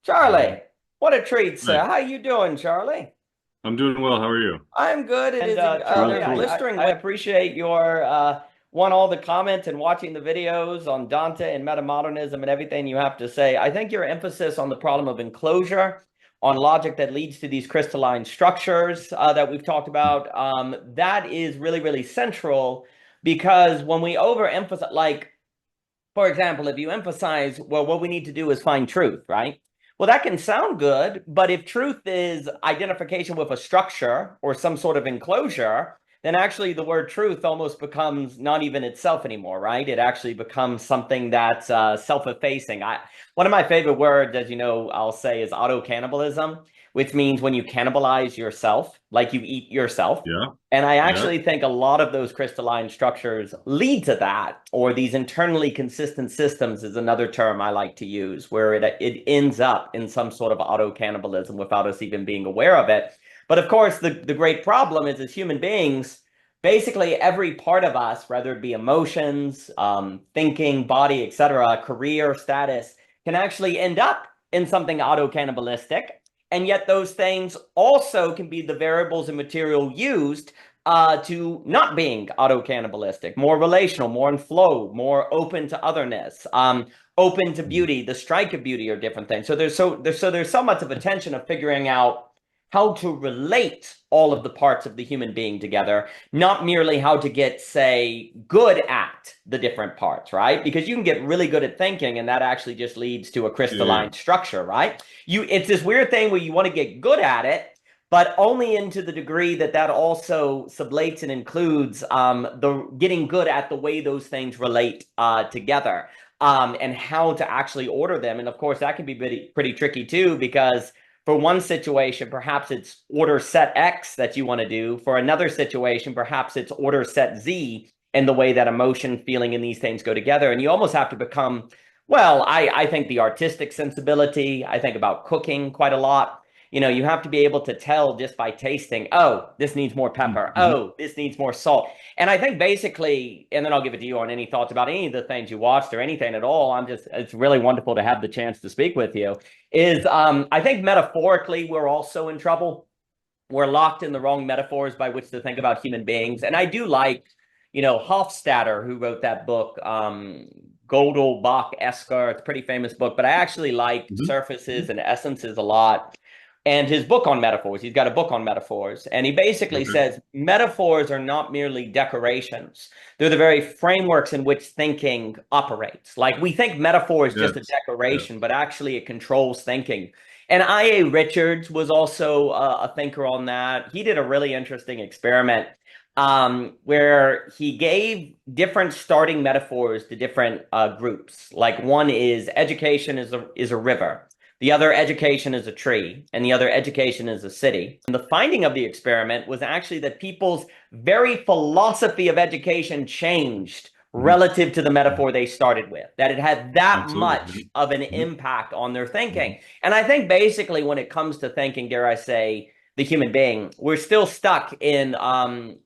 Charlie, what a treat, sir. Hi, How you doing, Charlie? I'm doing well. How are you? I'm good. It is Cool, they're cool. blisteringly. I appreciate your all the comments and watching the videos on Dante and metamodernism and everything you have to say. I think your emphasis on the problem of enclosure, on logic that leads to these crystalline structures that we've talked about, that is really, really central because when we overemphasize, like, for example, if you emphasize, well, what we need to do is find truth, right? Well, that can sound good, but if truth is identification with a structure or some sort of enclosure, then actually the word truth almost becomes not even itself anymore, right? It actually becomes something that's self-effacing. One of my favorite words, as you know, I'll say is auto-cannibalism, which means when you cannibalize yourself, like you eat yourself. Yeah, And I yeah, actually think a lot of those crystalline structures lead to that, or these internally consistent systems is another term I like to use, where it ends up in some sort of auto cannibalism without us even being aware of it. But of course, the great problem is as human beings, basically every part of us, whether it be emotions, thinking, body, etc., career, status, can actually end up in something auto cannibalistic. And yet those things also can be the variables and material used to not being auto-cannibalistic, more relational, more in flow, more open to otherness, open to beauty, the strike of beauty, or different things. So there's so much of attention of figuring out how to relate all of the parts of the human being together, not merely how to get, say, good at the different parts, right? Because you can get really good at thinking, and that actually just leads to a yeah, yeah. crystalline structure, right? It's this weird thing where you want to get good at it, but only into the degree that that also sublates and includes the getting good at the way those things relate together, and how to actually order them. And of course, that can be pretty tricky too, because for one situation, perhaps it's order set X that you want to do. For another situation, perhaps it's order set Z, and the way that emotion, feeling, and these things go together. And you almost have to become, well, I think the artistic sensibility, I think about cooking quite a lot. You have to be able to tell just by tasting, oh, this needs more pepper. Mhm. Oh, this needs more salt. And I think basically, and then I'll give it to you on any thoughts about any of the things you watched or anything at all. It's really wonderful to have the chance to speak with you. I think metaphorically, we're also in trouble. We're locked in the wrong metaphors by which to think about human beings. And I do like, Hofstadter, who wrote that book, Gödel, Bach, Esker. It's a pretty famous book, but I actually like Mhm. Surfaces and Essences a lot. And his book on metaphors, he's got a book on metaphors. And he basically Okay. says metaphors are not merely decorations, they're the very frameworks in which thinking operates. Like we think metaphor is just a Yes. Yeah. decoration, but actually it controls thinking. And I.A. Richards was also a thinker on that. He did a really interesting experiment where he gave different starting metaphors to different groups. Like one is education is a river. The other education is a tree, and the other education is a city. And the finding of the experiment was actually that people's very philosophy of education changed Mhm. relative to the metaphor they started with, that it had that Absolutely. much of an Mhm. impact on their thinking. Mhm. And I think basically when it comes to thinking, dare I say, the human being, we're still stuck in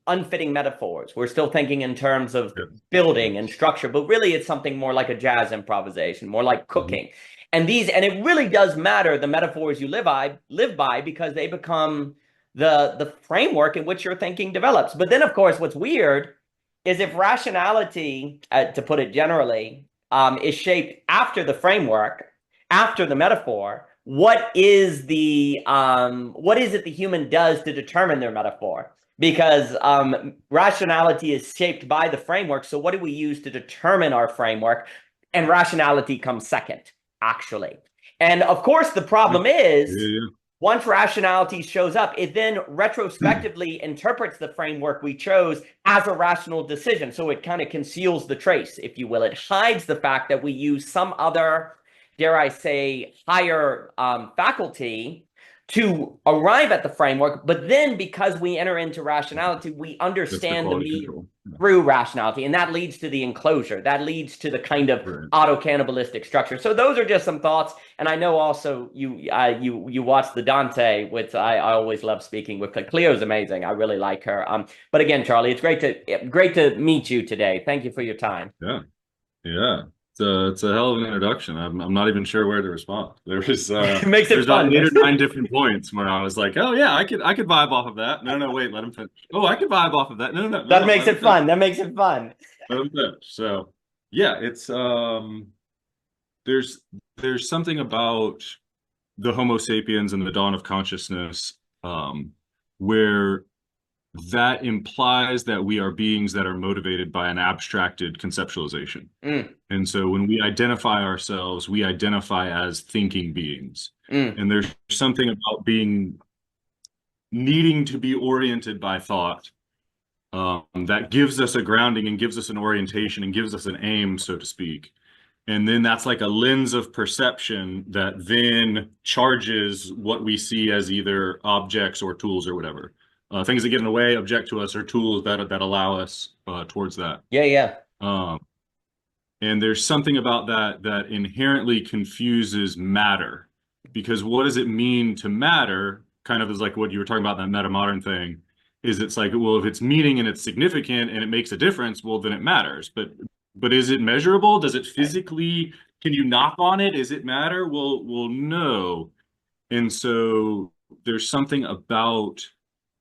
unfitting metaphors. We're still thinking in terms of Yes. building and Yes. structure, but really it's something more like a jazz improvisation, more like Mhm. cooking. And it really does matter the metaphors you live by because they become the framework in which your thinking develops. But then, of course, what's weird is if rationality, to put it generally, is shaped after the framework, after the metaphor. What is it the human does to determine their metaphor? Because rationality is shaped by the framework. So what do we use to determine our framework? And rationality comes second, actually. And of course, the Yeah. problem is Yeah. once rationality shows up, it then retrospectively interprets the framework we chose as a rational decision. So it kind of conceals the trace, if you will. It hides the fact that we use some other, dare I say, higher faculty to arrive at the framework. But then because we enter into rationality, we That's the understand the quality meaning control. Yeah. through rationality. And that leads to the enclosure. That leads to the kind of Right. auto-cannibalistic structure. So those are just some thoughts. And I know also you watch the Dante, which I always love speaking with. Cleo's amazing. I really like her. But again, Charlie, it's great to meet you today. Thank you for your time. Yeah. Yeah. It's a hell of an introduction. I'm not even sure where to respond. It makes it There's about fun. 8 or 9 different points where I was like, oh yeah, I could vibe off of that. No, no, wait, let him finish. Oh, I could vibe off of that. No, no, no, no, That no, makes let him it finish. fun. That makes it fun. Let him finish. So yeah, it's there's there's something about the Homo sapiens and the dawn of consciousness, where that implies that we are beings that are motivated by an abstracted conceptualization. Mm, And so when we identify ourselves, we identify as thinking beings. mm. And there's something about being needing to be oriented by thought, that gives us a grounding and gives us an orientation and gives us an aim, so to speak. And then that's like a lens of perception that then charges what we see as either objects or tools or whatever. Things that get in the way, object to us, or tools that allow us towards that. Yeah, yeah. Um, and there's something about that that inherently confuses matter, because what does it mean to matter? Kind of is like what you were talking about, that meta modern thing. Is it's like, well, if it's meaning and it's significant and it makes a difference, well, then it matters. But is it measurable? Does it Right. physically, can you knock on it? Is it matter? Well, no. And so there's something about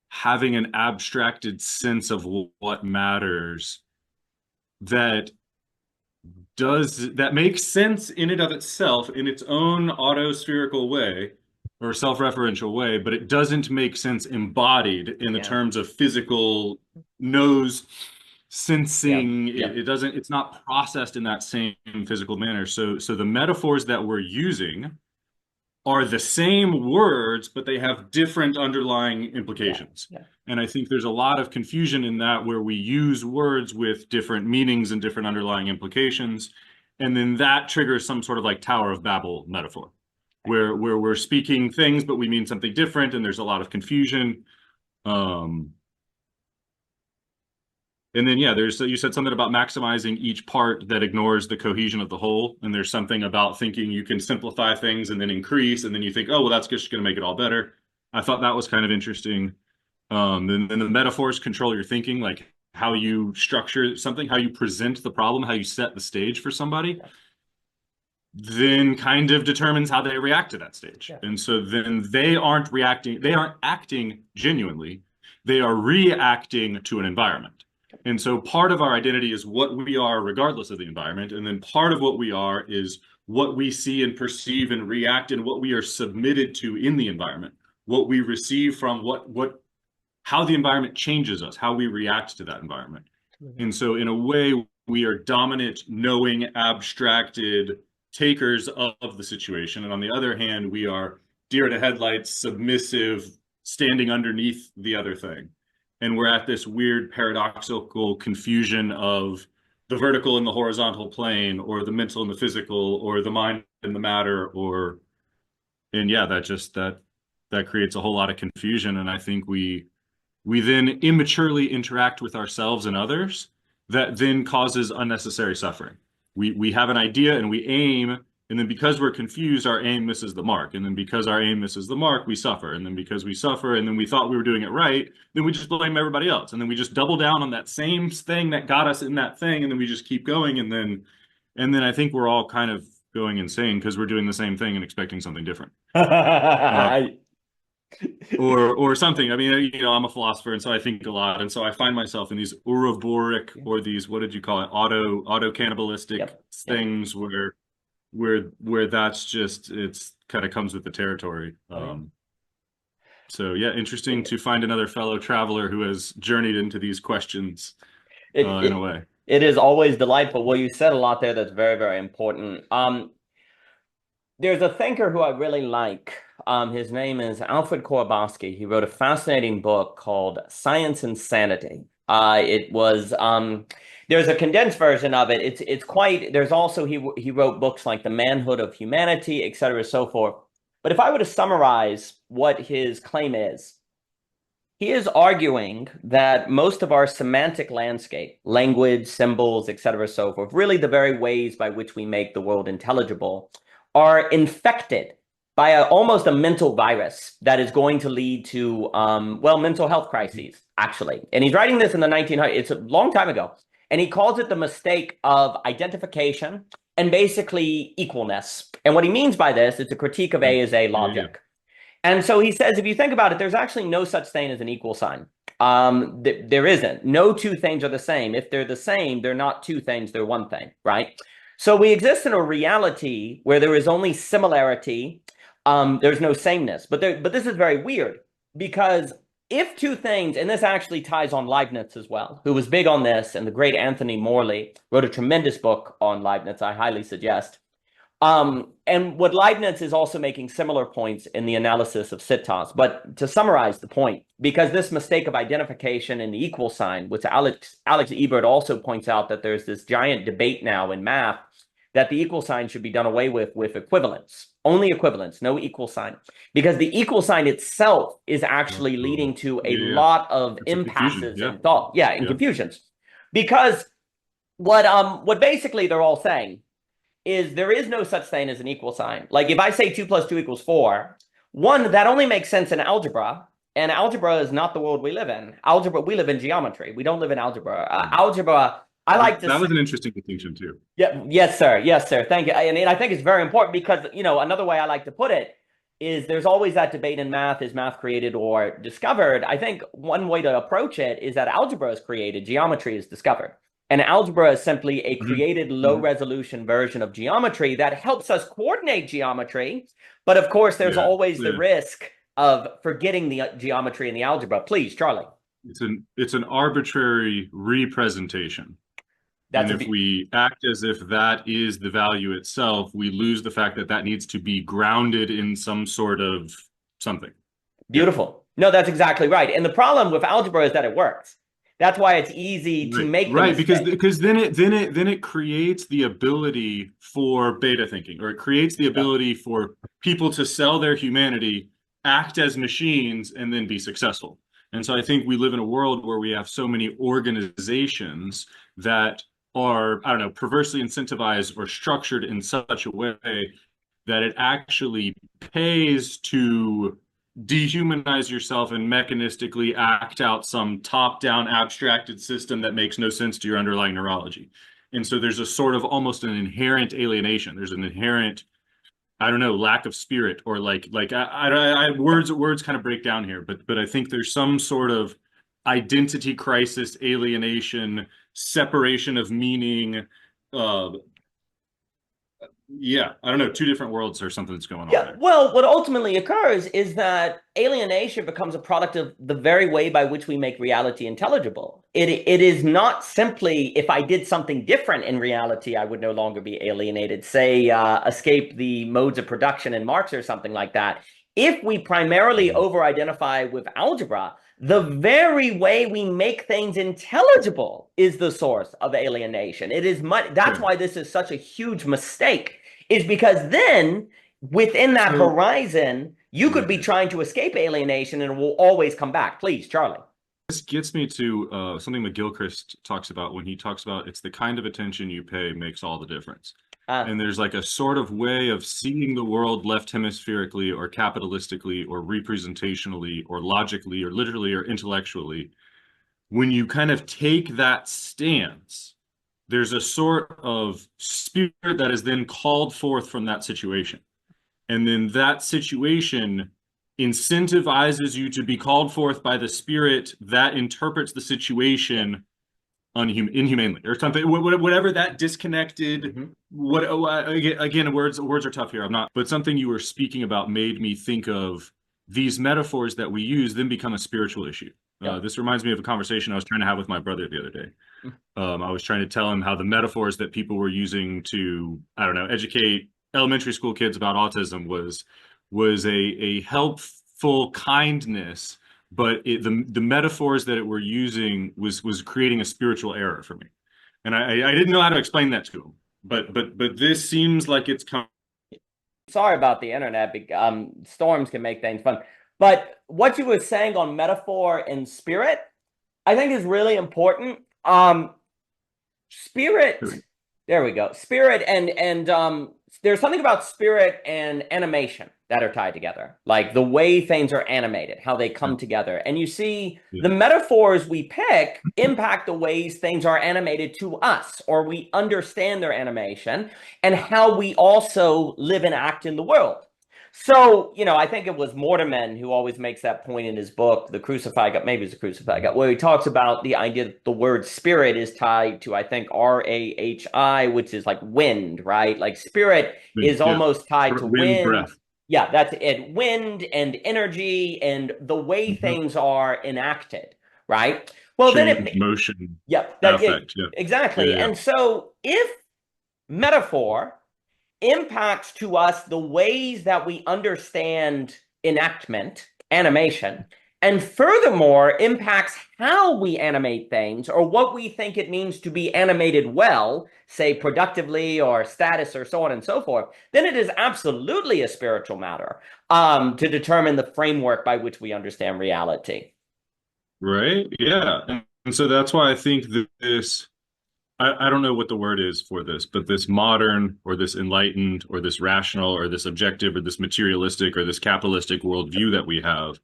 having an abstracted sense of what matters that that makes sense in and of itself in its own autospherical way or self-referential way, but it doesn't make sense embodied in the Yeah. terms of physical nose Yeah. sensing. Yeah. It doesn't, it's not processed in that same physical manner. So the metaphors that we're using are the same words, but they have different underlying Yeah. implications. Yeah. And I think there's a lot of confusion in that, where we use words with different meanings and different underlying implications. And then that triggers some sort of like Tower of Babel metaphor, where we're speaking things, but we mean something different, and there's a lot of confusion. Um, and then, yeah, you said something about maximizing each part that ignores the cohesion of the whole. And there's something about thinking you can simplify things and then increase, and then you think, oh, well, that's just going to make it all better. I thought that was kind of interesting. Then the metaphors control your thinking, like how you structure something, how you present the problem, how you set the stage for somebody, Yeah. then kind of determines how they react to that stage. Yeah. And so then they aren't reacting, they aren't acting genuinely, they are reacting to an environment. And so part of our identity is what we are regardless of the environment. And then part of what we are is what we see and perceive and react, and what we are submitted to in the environment, what we receive from how the environment changes us, how we react to that environment. And so in a way, we are dominant, knowing, abstracted takers of the situation. And on the other hand, we are deer to headlights, submissive, standing underneath the other thing. And we're at this weird paradoxical confusion of the vertical and the horizontal plane, or the mental and the physical, or the mind and the matter, and yeah, that creates a whole lot of confusion. And I think we then immaturely interact with ourselves and others, that then causes unnecessary suffering. We have an idea and we aim, and then because we're confused, our aim misses the mark. And then because our aim misses the mark, we suffer. And then because we suffer, and then we thought we were doing it right, then we just blame everybody else. And then we just double down on that same thing that got us in that thing, and then we just keep going. And then I think we're all kind of going insane because we're doing the same thing and expecting something different. Or something. I mean, I'm a philosopher, and so I think a lot, and so I find myself in these Ouroboros, or these, what did you call it, auto cannibalistic Yep. things, where that's just, it's kind of comes with the territory. So yeah, interesting to find another fellow traveler who has journeyed into these questions It, in a it way. it is always delightful. Well, you said a lot there that's very, very important. There's a thinker who I really like. His name is Alfred Korbowski. He wrote a fascinating book called Science and Sanity. It was there's a condensed version of it. It's quite. There's also he wrote books like The Manhood of Humanity, et cetera, so forth. But if I were to summarize what his claim is, he is arguing that most of our semantic landscape, language, symbols, et cetera, so forth, really the very ways by which we make the world intelligible, are infected by almost a mental virus that is going to lead to, well, mental health crises, actually. And he's writing this in the 1900s. It's a long time ago. And he calls it the mistake of identification and basically equalness. And what he means by this, it's a critique of A as A Yeah, yeah. logic. And so he says, if you think about it, there's actually no such thing as an equal sign. There isn't. No two things are the same. If they're the same, they're not two things, they're one thing, right? So we exist in a reality where there is only similarity. There's no sameness. But this is very weird because if two things, and this actually ties on Leibniz as well, who was big on this, and the great Anthony Morley wrote a tremendous book on Leibniz, I highly suggest. And what Leibniz is also making similar points in the analysis of citas. But to summarize the point, because this mistake of identification in the equal sign, which Alex Ebert also points out that there's this giant debate now in math that the equal sign should be done away with equivalence, only equivalence, no equal sign, because the equal sign itself is actually leading to a lot of impasses in thought, and confusions. Because what basically they're all saying is there is no such thing as an equal sign. Like if I say 2 + 2 = 4, one, that only makes sense in algebra, and algebra is not the world we live in. Algebra, we live in geometry. We don't live in algebra. Algebra, I like to That was an interesting distinction too. Yeah, yes, sir. Yes, sir. Thank you. And I think it's very important because, another way I like to put it is there's always that debate in math, is math created or discovered? I think one way to approach it is that algebra is created, geometry is discovered. And algebra is simply a created low-resolution version of geometry that helps us coordinate geometry. But of course, there's always the risk of forgetting the geometry in the algebra. Please, Charlie. It's an arbitrary representation. And if we act as if that is the value itself, we lose the fact that that needs to be grounded in some sort of something. Beautiful. No, that's exactly right. And the problem with algebra is that it works. That's why it's easy to make the mistake. because then it creates the ability for beta thinking, or it creates the ability for people to sell their humanity, act as machines, and then be successful. And so I think we live in a world where we have so many organizations that are, I don't know, perversely incentivized or structured in such a way that it actually pays to dehumanize yourself and mechanistically act out some top-down abstracted system that makes no sense to your underlying neurology. And so there's a sort of almost an inherent alienation. There's an inherent, I don't know, lack of spirit, or words kind of break down here, but I think there's some sort of identity crisis, alienation, separation of meaning. I don't know, two different worlds or something that's going on there. Well, what ultimately occurs is that alienation becomes a product of the very way by which we make reality intelligible. It is not simply if I did something different in reality, I would no longer be alienated, say escape the modes of production in Marx or something like that. If we primarily over-identify with algebra, the very way we make things intelligible is the source of alienation. It is that's why this is such a huge mistake, is because then within that horizon, you could be trying to escape alienation and it will always come back. Please, Charlie. This gets me to something McGilchrist talks about when he talks about it's the kind of attention you pay makes all the difference. And there's like a sort of way of seeing the world left hemispherically or capitalistically or representationally or logically or literally or intellectually. When you kind of take that stance, there's a sort of spirit that is then called forth from that situation. And then that situation incentivizes you to be called forth by the spirit that interprets the situation inhumanely or something, whatever that disconnected, again, words are tough here. But something you were speaking about made me think of these metaphors that we use then become a spiritual issue. This reminds me of a conversation I was trying to have with my brother the other day. I was trying to tell him how the metaphors that people were using to, I don't know, educate elementary school kids about autism was a helpful kindness, but the metaphors that it were using was creating a spiritual error for me, and I didn't know how to explain that to him. But this seems like it's coming. Sorry about the internet. Storms can make things fun. But what you were saying on metaphor and spirit, I think is really important. Spirit. There we go. Spirit and there's something about spirit and animation. that are tied together, like the way things are animated, how they Yeah. come together. And you see Yeah. the metaphors we pick impact the ways things are animated to us, or we understand their animation and how we also live and act in the world. So, I think it was Mortimer who always makes that point in his book, The Crucified God, maybe it's The Crucified God, where he talks about the idea that the word spirit is tied to, I think, RAHI, which is like wind, right? Like spirit is Yeah. almost tied to Wind, wind. breath, Yeah, that's it. Wind and energy and the way things are enacted, right? Well, then change, motion, yeah, affect. Yeah. Yeah. exactly. Yeah. And so if metaphor impacts to us the ways that we understand enactment, animation, and furthermore impacts how we animate things or what we think it means to be animated well, say productively or status or so on and so forth, then it is absolutely a spiritual matter to determine the framework by which we understand reality. Right. Yeah. And so that's why I think that I don't know what the word is for this, but this modern or this enlightened or this rational or this objective or this materialistic or this capitalistic worldview that we have,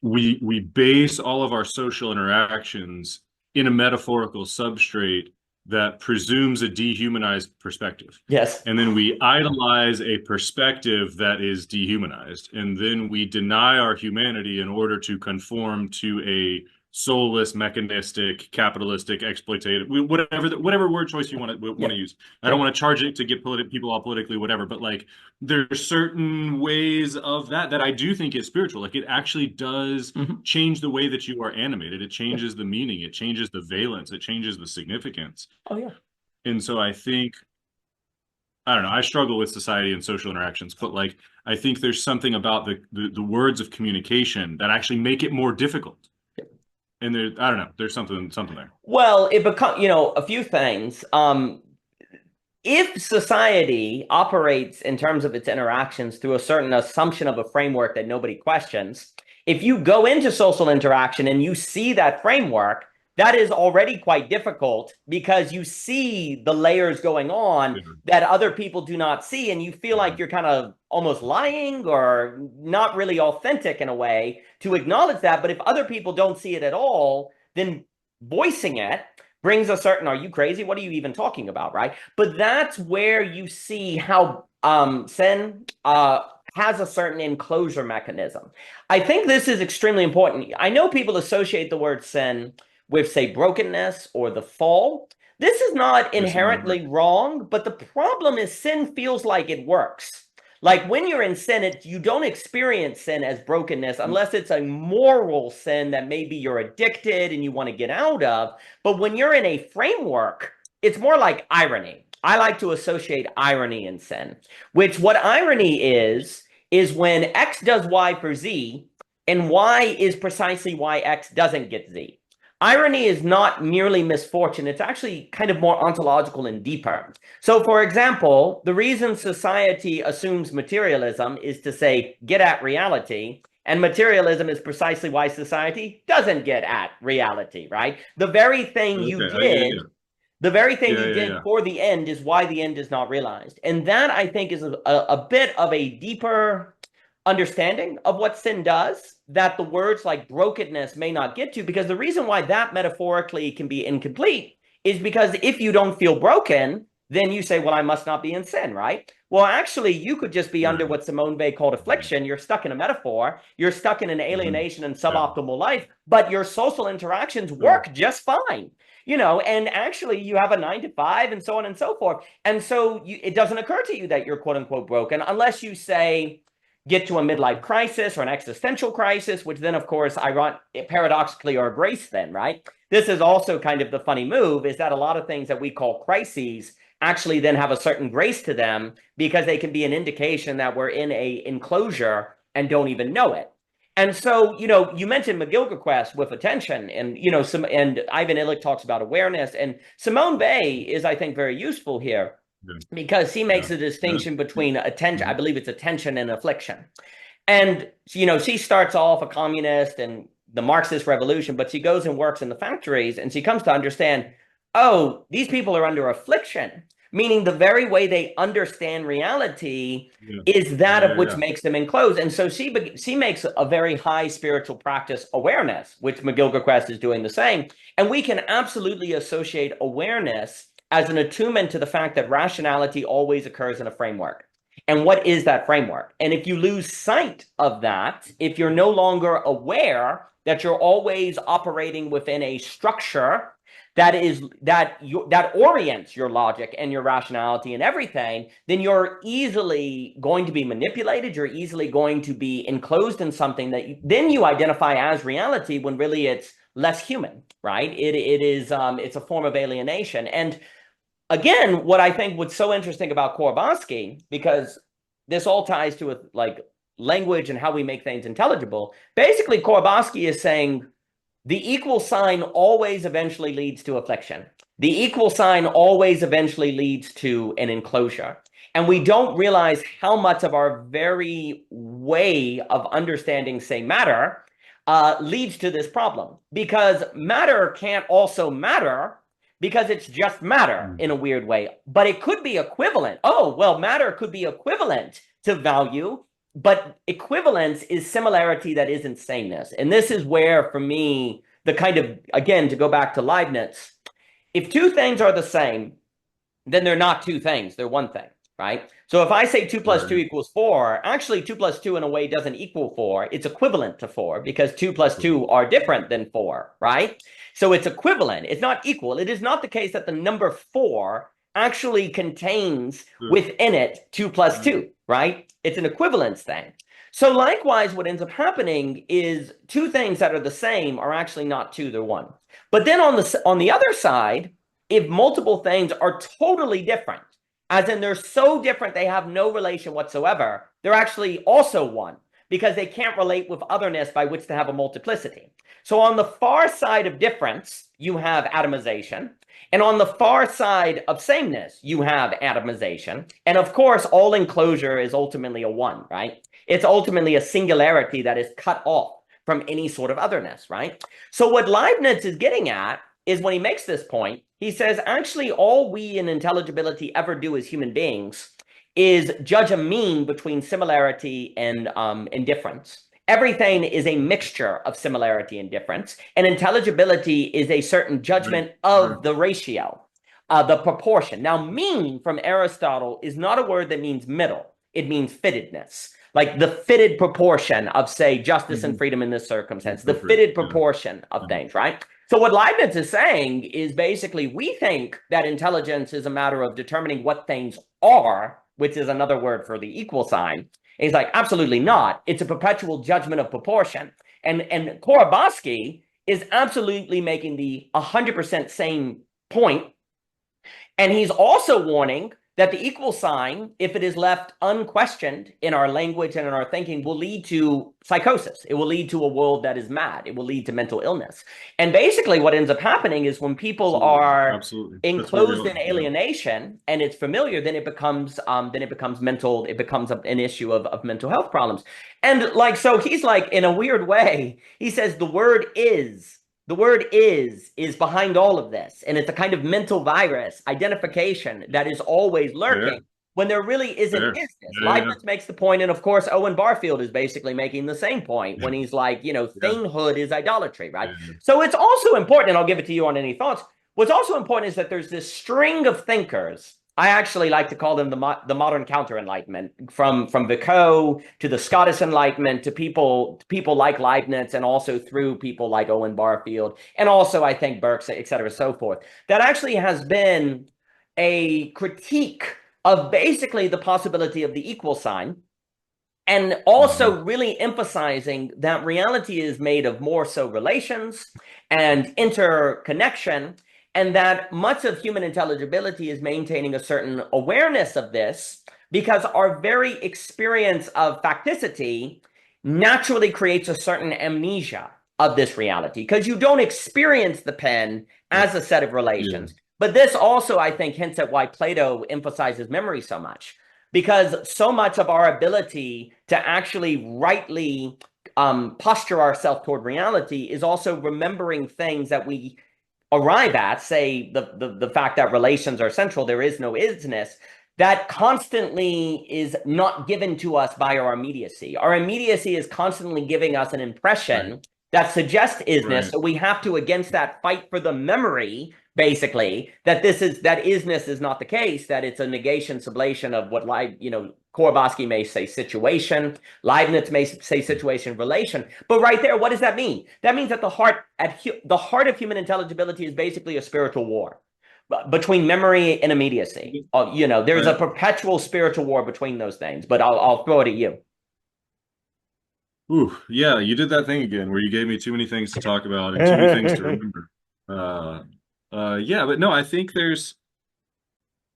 we base all of our social interactions in a metaphorical substrate that presumes a dehumanized perspective. Yes. And then we idolize a perspective that is dehumanized. And then we deny our humanity in order to conform to a soulless, mechanistic, capitalistic, exploitative, whatever word choice you want to use. I don't want to charge it to get people all politically, whatever, but like there's certain ways of that I do think is spiritual. Like it actually does change the way that you are animated. It changes the meaning. It changes the valence. It changes the significance. Oh, yeah. And so I think, I don't know, I struggle with society and social interactions, but like I think there's something about the words of communication that actually make it more difficult. And there, I don't know, there's something there. Well, it becomes, a few things. If society operates in terms of its interactions through a certain assumption of a framework that nobody questions, if you go into social interaction and you see that framework, that is already quite difficult because you see the layers going on that other people do not see, and you feel like you're kind of almost lying or not really authentic in a way to acknowledge that. But if other people don't see it at all, then voicing it brings a certain, are you crazy? What are you even talking about, right? But that's where you see how Sen has a certain enclosure mechanism. I think this is extremely important. I know people associate the word sin with, say, brokenness or the fall. This is not inherently wrong, but the problem is sin feels like it works. Like when you're in sin, you don't experience sin as brokenness unless it's a moral sin that maybe you're addicted and you want to get out of. But when you're in a framework, it's more like irony. I like to associate irony and sin, which what irony is when X does Y for Z and Y is precisely why X doesn't get Z. Irony is not merely misfortune. It's actually kind of more ontological and deeper. So, for example, the reason society assumes materialism is to say, get at reality. And materialism is precisely why society doesn't get at reality, right? The very thing you did, the very thing you did for the end is why the end is not realized. And that, I think, is a bit of a deeper understanding of what sin does that the words like brokenness may not get to, because the reason why that metaphorically can be incomplete is because if you don't feel broken, then you say, well, I must not be in sin, right? Well, actually, you could just be under what Simone Weil called affliction. You're stuck in a metaphor. You're stuck in an alienation and suboptimal life, but your social interactions work just fine. And actually you have a 9 to 5 and so on and so forth. And so it doesn't occur to you that you're quote unquote broken unless you say, get to a midlife crisis or an existential crisis, which then, of course, paradoxically are a grace then, right? This is also kind of the funny move, is that a lot of things that we call crises actually then have a certain grace to them because they can be an indication that we're in a enclosure and don't even know it. And so, you mentioned McGilchrist with attention, and and Ivan Illich talks about awareness, and Simone Weil is, I think, very useful here. Because he makes a distinction between attention, I believe it's attention and affliction. And, she starts off a communist and the Marxist revolution, but she goes and works in the factories and she comes to understand, oh, these people are under affliction. meaning the very way they understand reality Yeah. is that of which Yeah. makes them enclosed. And so she makes a very high spiritual practice awareness, which McGilchrist is doing the same. And we can absolutely associate awareness as an attunement to the fact that rationality always occurs in a framework. And what is that framework? And if you lose sight of that, if you're no longer aware that you're always operating within a structure that orients your logic and your rationality and everything, then you're easily going to be manipulated. You're easily going to be enclosed in something that then you identify as reality when really it's less human, right? It's a form of alienation. And again, what I think what's so interesting about Korbosky, because this all ties to like language and how we make things intelligible. Basically, Korbosky is saying the equal sign always eventually leads to affliction. The equal sign always eventually leads to an enclosure. And we don't realize how much of our very way of understanding, say, matter leads to this problem. Because matter can't also matter because it's just matter in a weird way. But it could be equivalent. Oh, well, matter could be equivalent to value, but equivalence is similarity that isn't sameness. And this is where, for me, the kind of, again, to go back to Leibniz, if two things are the same, then they're not two things, they're one thing, right? So if I say 2 plus 2 equals 4, actually 2 plus 2 in a way doesn't equal 4. It's equivalent to 4 because 2 plus 2 are different than 4, right? So it's equivalent. It's not equal. It is not the case that the number 4 actually contains within it 2 plus 2, right? It's an equivalence thing. So likewise, what ends up happening is two things that are the same are actually not two, they're one. But then on the other side, if multiple things are totally different, as in they're so different they have no relation whatsoever, they're actually also one because they can't relate with otherness by which to have a multiplicity. So on the far side of difference, you have atomization. And on the far side of sameness, you have atomization. And of course, all enclosure is ultimately a one, right? It's ultimately a singularity that is cut off from any sort of otherness, right? So what Leibniz is getting at is when he makes this point, he says, actually, all we in intelligibility ever do as human beings is judge a mean between similarity and difference. Everything is a mixture of similarity and difference, and intelligibility is a certain judgment of the ratio, the proportion. Now, mean from Aristotle is not a word that means middle. It means fittedness, like the fitted proportion of, say, justice and freedom in this circumstance, the fitted proportion of things, right? So what Leibniz is saying is basically we think that intelligence is a matter of determining what things are, which is another word for the equal sign. And he's like, absolutely not. It's a perpetual judgment of proportion. And Korbosky is absolutely making the 100% same point. And he's also warning that the equal sign, if it is left unquestioned in our language and in our thinking, will lead to psychosis. It will lead to a world that is mad. It will lead to mental illness. And basically what ends up happening is when people are enclosed in alienation and it's familiar, then it becomes mental, it becomes an issue of mental health problems. And like, so he's like, in a weird way, he says the word is behind all of this. And it's a kind of mental virus identification that is always lurking when there really isn't business. Leibniz makes the point, and of course, Owen Barfield is basically making the same point when he's like, thinghood is idolatry, right? So it's also important, and I'll give it to you on any thoughts. What's also important is that there's this string of thinkers. I actually like to call them the modern counter-enlightenment, from Vico to the Scottish Enlightenment to people like Leibniz, and also through people like Owen Barfield, and also I think Burke, et cetera, so forth. That actually has been a critique of basically the possibility of the equal sign, and also really emphasizing that reality is made of more so relations and interconnection, and that much of human intelligibility is maintaining a certain awareness of this, because our very experience of facticity naturally creates a certain amnesia of this reality, because you don't experience the pen as a set of relations. But this also, I think, hints at why Plato emphasizes memory so much, because so much of our ability to actually rightly posture ourselves toward reality is also remembering things that we arrive at, say the fact that relations are central, there is no isness, that constantly is not given to us by our immediacy. Our immediacy is constantly giving us an impression Right. that suggests isness. Right. So we have to, against that, fight for the memory, basically, that isness is not the case, that it's a negation sublation of what Korbosky may say situation, Leibniz may say situation relation. But right there, what does that mean? That means that the heart of human intelligibility is basically a spiritual war between memory and immediacy. There's a Right. perpetual spiritual war between those things. But I'll throw it at you. Ooh, yeah, you did that thing again where you gave me too many things to talk about and too many things to remember. Uh, yeah, but no, I think there's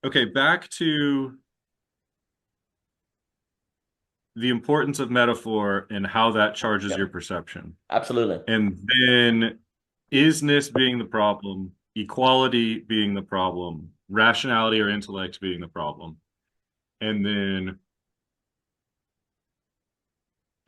okay, back to the importance of metaphor and how that charges your Yep, perception. absolutely. And then isness being the problem, equality being the problem, rationality or intellect being the problem. And then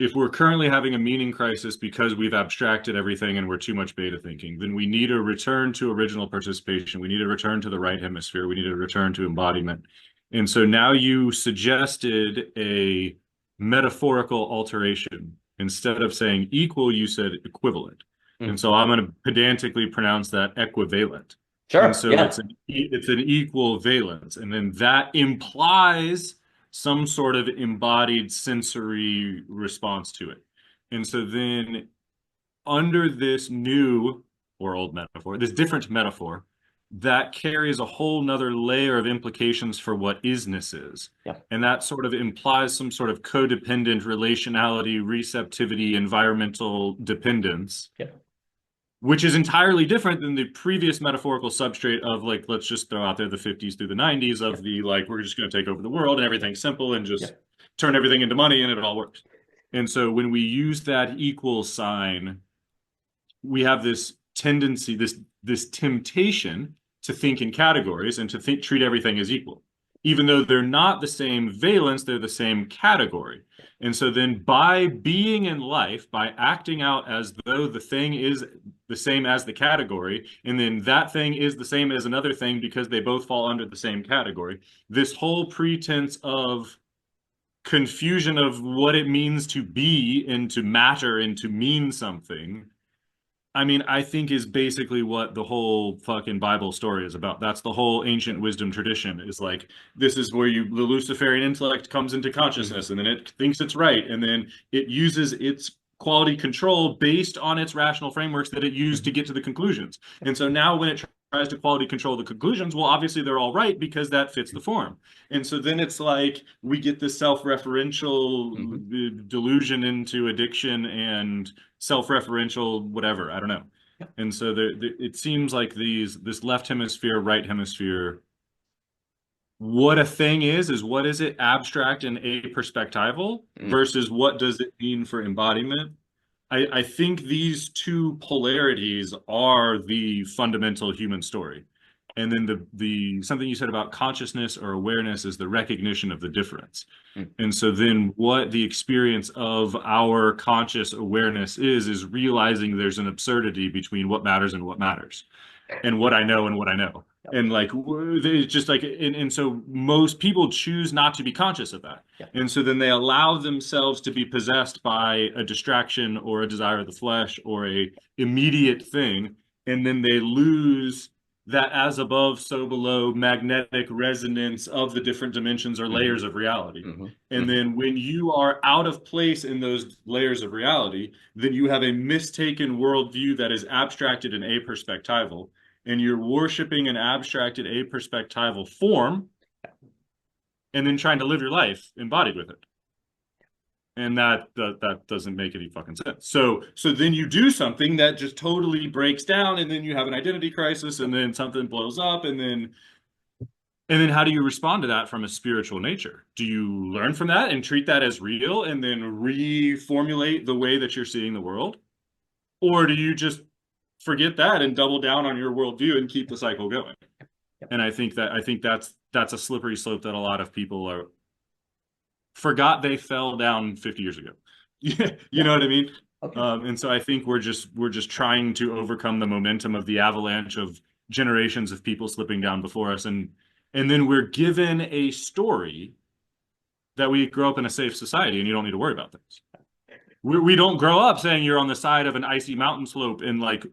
if we're currently having a meaning crisis because we've abstracted everything and we're too much beta thinking, then we need a return to original participation. We need a return to the right hemisphere. We need a return to embodiment. And so now you suggested a metaphorical alteration. Instead of saying equal, you said equivalent. And Mm. so I'm going to pedantically pronounce that equivalent. And Sure. so Yeah. it's an equal valence. And then that implies some sort of embodied sensory response to it. And so then under this new or old metaphor, this different metaphor, that carries a whole nother layer of implications for what isness is. Yeah. And that sort of implies some sort of codependent relationality, receptivity, environmental dependence. Yeah. Which is entirely different than the previous metaphorical substrate of like, let's just throw out there the 50s through the 90s of the like, we're just going to take over the world and everything's simple and Yeah. just turn everything into money and it all works. And so when we use that equal sign, we have this tendency, this temptation to think in categories and to treat everything as equal. Even though they're not the same valence, they're the same category. And so then by being in life, by acting out as though the thing is the same as the category, and then that thing is the same as another thing because they both fall under the same category, this whole pretense of confusion of what it means to be and to matter and to mean something, I mean, I think is basically what the whole fucking Bible story is about. That's the whole ancient wisdom tradition is like, this is where the Luciferian intellect comes into consciousness and then it thinks it's right. And then it uses its quality control based on its rational frameworks that it used to get to the conclusions. And so now when it tries to quality control the conclusions, well, obviously they're all right because that fits the form. And so then it's like we get this self-referential delusion into addiction and self-referential whatever, I don't know. And so it seems like this left hemisphere, right hemisphere, what a thing is what is it abstract and aperspectival versus what does it mean for embodiment? I think these two polarities are the fundamental human story. And then the something you said about consciousness or awareness is the recognition of the difference. And so then what the experience of our conscious awareness is realizing there's an absurdity between what matters and what matters, and what I know and what I know. And like it's just like and so most people choose not to be conscious of that. And so then they allow themselves to be possessed by a distraction or a desire of the flesh or a immediate thing, and then they lose that as above, so below magnetic resonance of the different dimensions or layers of reality. And then when you are out of place in those layers of reality, then you have a mistaken worldview that is abstracted and aperspectival, and you're worshiping an abstracted aperspectival form and then trying to live your life embodied with it. And that doesn't make any fucking sense. So then you do something that just totally breaks down, and then you have an identity crisis, and then something blows up, and then how do you respond to that from a spiritual nature? Do you learn from that and treat that as real, and then reformulate the way that you're seeing the world, or do you just forget that and double down on your worldview and keep the cycle going? And I think that's a slippery slope that a lot of people forgot they fell down 50 years ago. You know what I mean? Okay. And so I think we're just trying to overcome the momentum of the avalanche of generations of people slipping down before us, and then we're given a story that we grow up in a safe society and you don't need to worry about things. We don't grow up saying you're on the side of an icy mountain slope and like,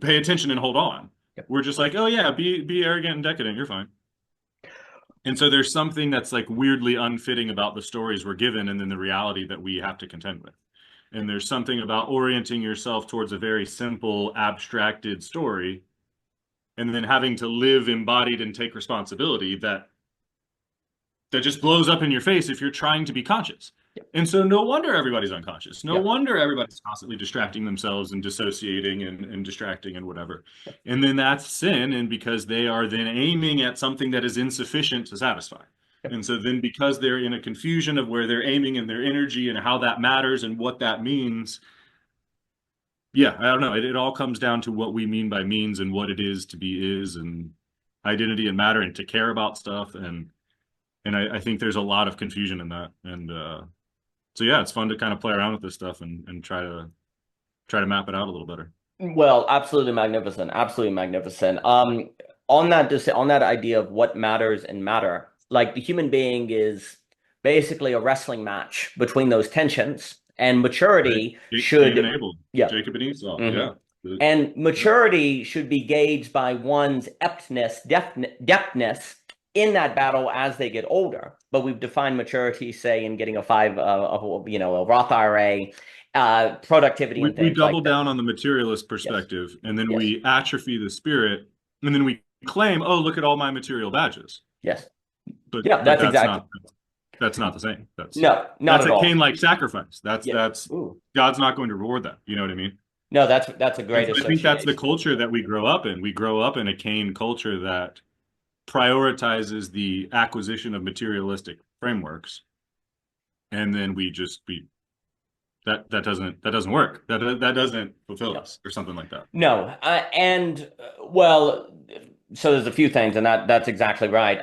pay attention and hold on. Yep. We're just like, oh yeah, be arrogant and decadent, you're fine. And so there's something that's like weirdly unfitting about the stories we're given and then the reality that we have to contend with. And there's something about orienting yourself towards a very simple, abstracted story and then having to live embodied and take responsibility that just blows up in your face if you're trying to be conscious. Yep. And so no wonder everybody's unconscious. No Yep. wonder everybody's constantly distracting themselves and dissociating and distracting and whatever. And then that's sin, and because they are then aiming at something that is insufficient to satisfy. Yep. And so then because they're in a confusion of where they're aiming and their energy and how that matters and what that means, yeah, I don't know. It all comes down to what we mean by means and what it is to be is and identity and matter and to care about stuff. And I think there's a lot of confusion in that. And so yeah, it's fun to kind of play around with this stuff and try to map it out a little better. Well, absolutely magnificent. Absolutely magnificent. On that idea of what matters and matter, like the human being is basically a wrestling match between those tensions, and maturity Right. should, Cain and Abel, yeah. Jacob and Esau, Mhm. yeah. And maturity should be gauged by one's depthness in that battle as they get older. But we've defined maturity, say, in getting a Roth IRA, productivity and We things like double that. down on the materialist perspective, and then Yes. we atrophy the spirit, and then we claim, oh, look at all my material badges. Yes. But Yeah, that's exactly. That's not the same. No, not that's at a all. Cain-like sacrifice. Yeah. That's Ooh. God's not going to reward that. You know what I mean? No, that's a great I think that's the association. culture that we grow up in. We grow up in a Cain culture that prioritizes the acquisition of materialistic frameworks, and then that doesn't work. That doesn't fulfill us or something like that. No, well, so there's a few things, and that's exactly right.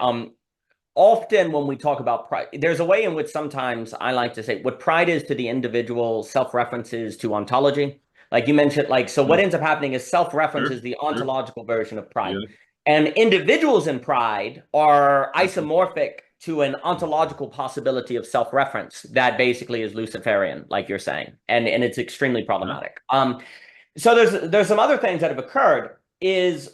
Often when we talk about pride, there's a way in which sometimes I like to say what pride is to the individual, self-reference is to ontology. Like you mentioned, so what ends up happening is self-reference is the ontological version of pride. Yeah. And individuals in pride are isomorphic to an ontological possibility of self-reference that basically is Luciferian, like you're saying. And it's extremely problematic. So there's some other things that have occurred is,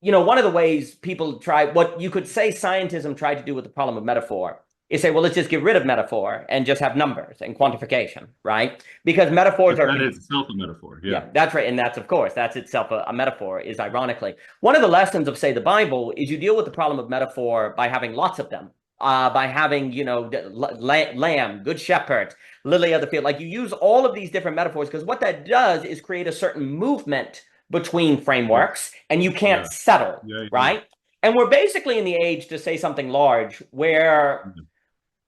one of the ways people try, what you could say scientism tried to do with the problem of metaphor is say, well, let's just get rid of metaphor and just have numbers and quantification, right? Because metaphors are... That is itself a metaphor. Yeah, that's right. And that's itself a metaphor, is ironically. One of the lessons of, say, the Bible is you deal with the problem of metaphor by having lots of them, by having, lamb, good shepherd, lily of the field. Like you use all of these different metaphors because what that does is create a certain movement between frameworks, and you can't settle, right? And we're basically in the age, to say something large, where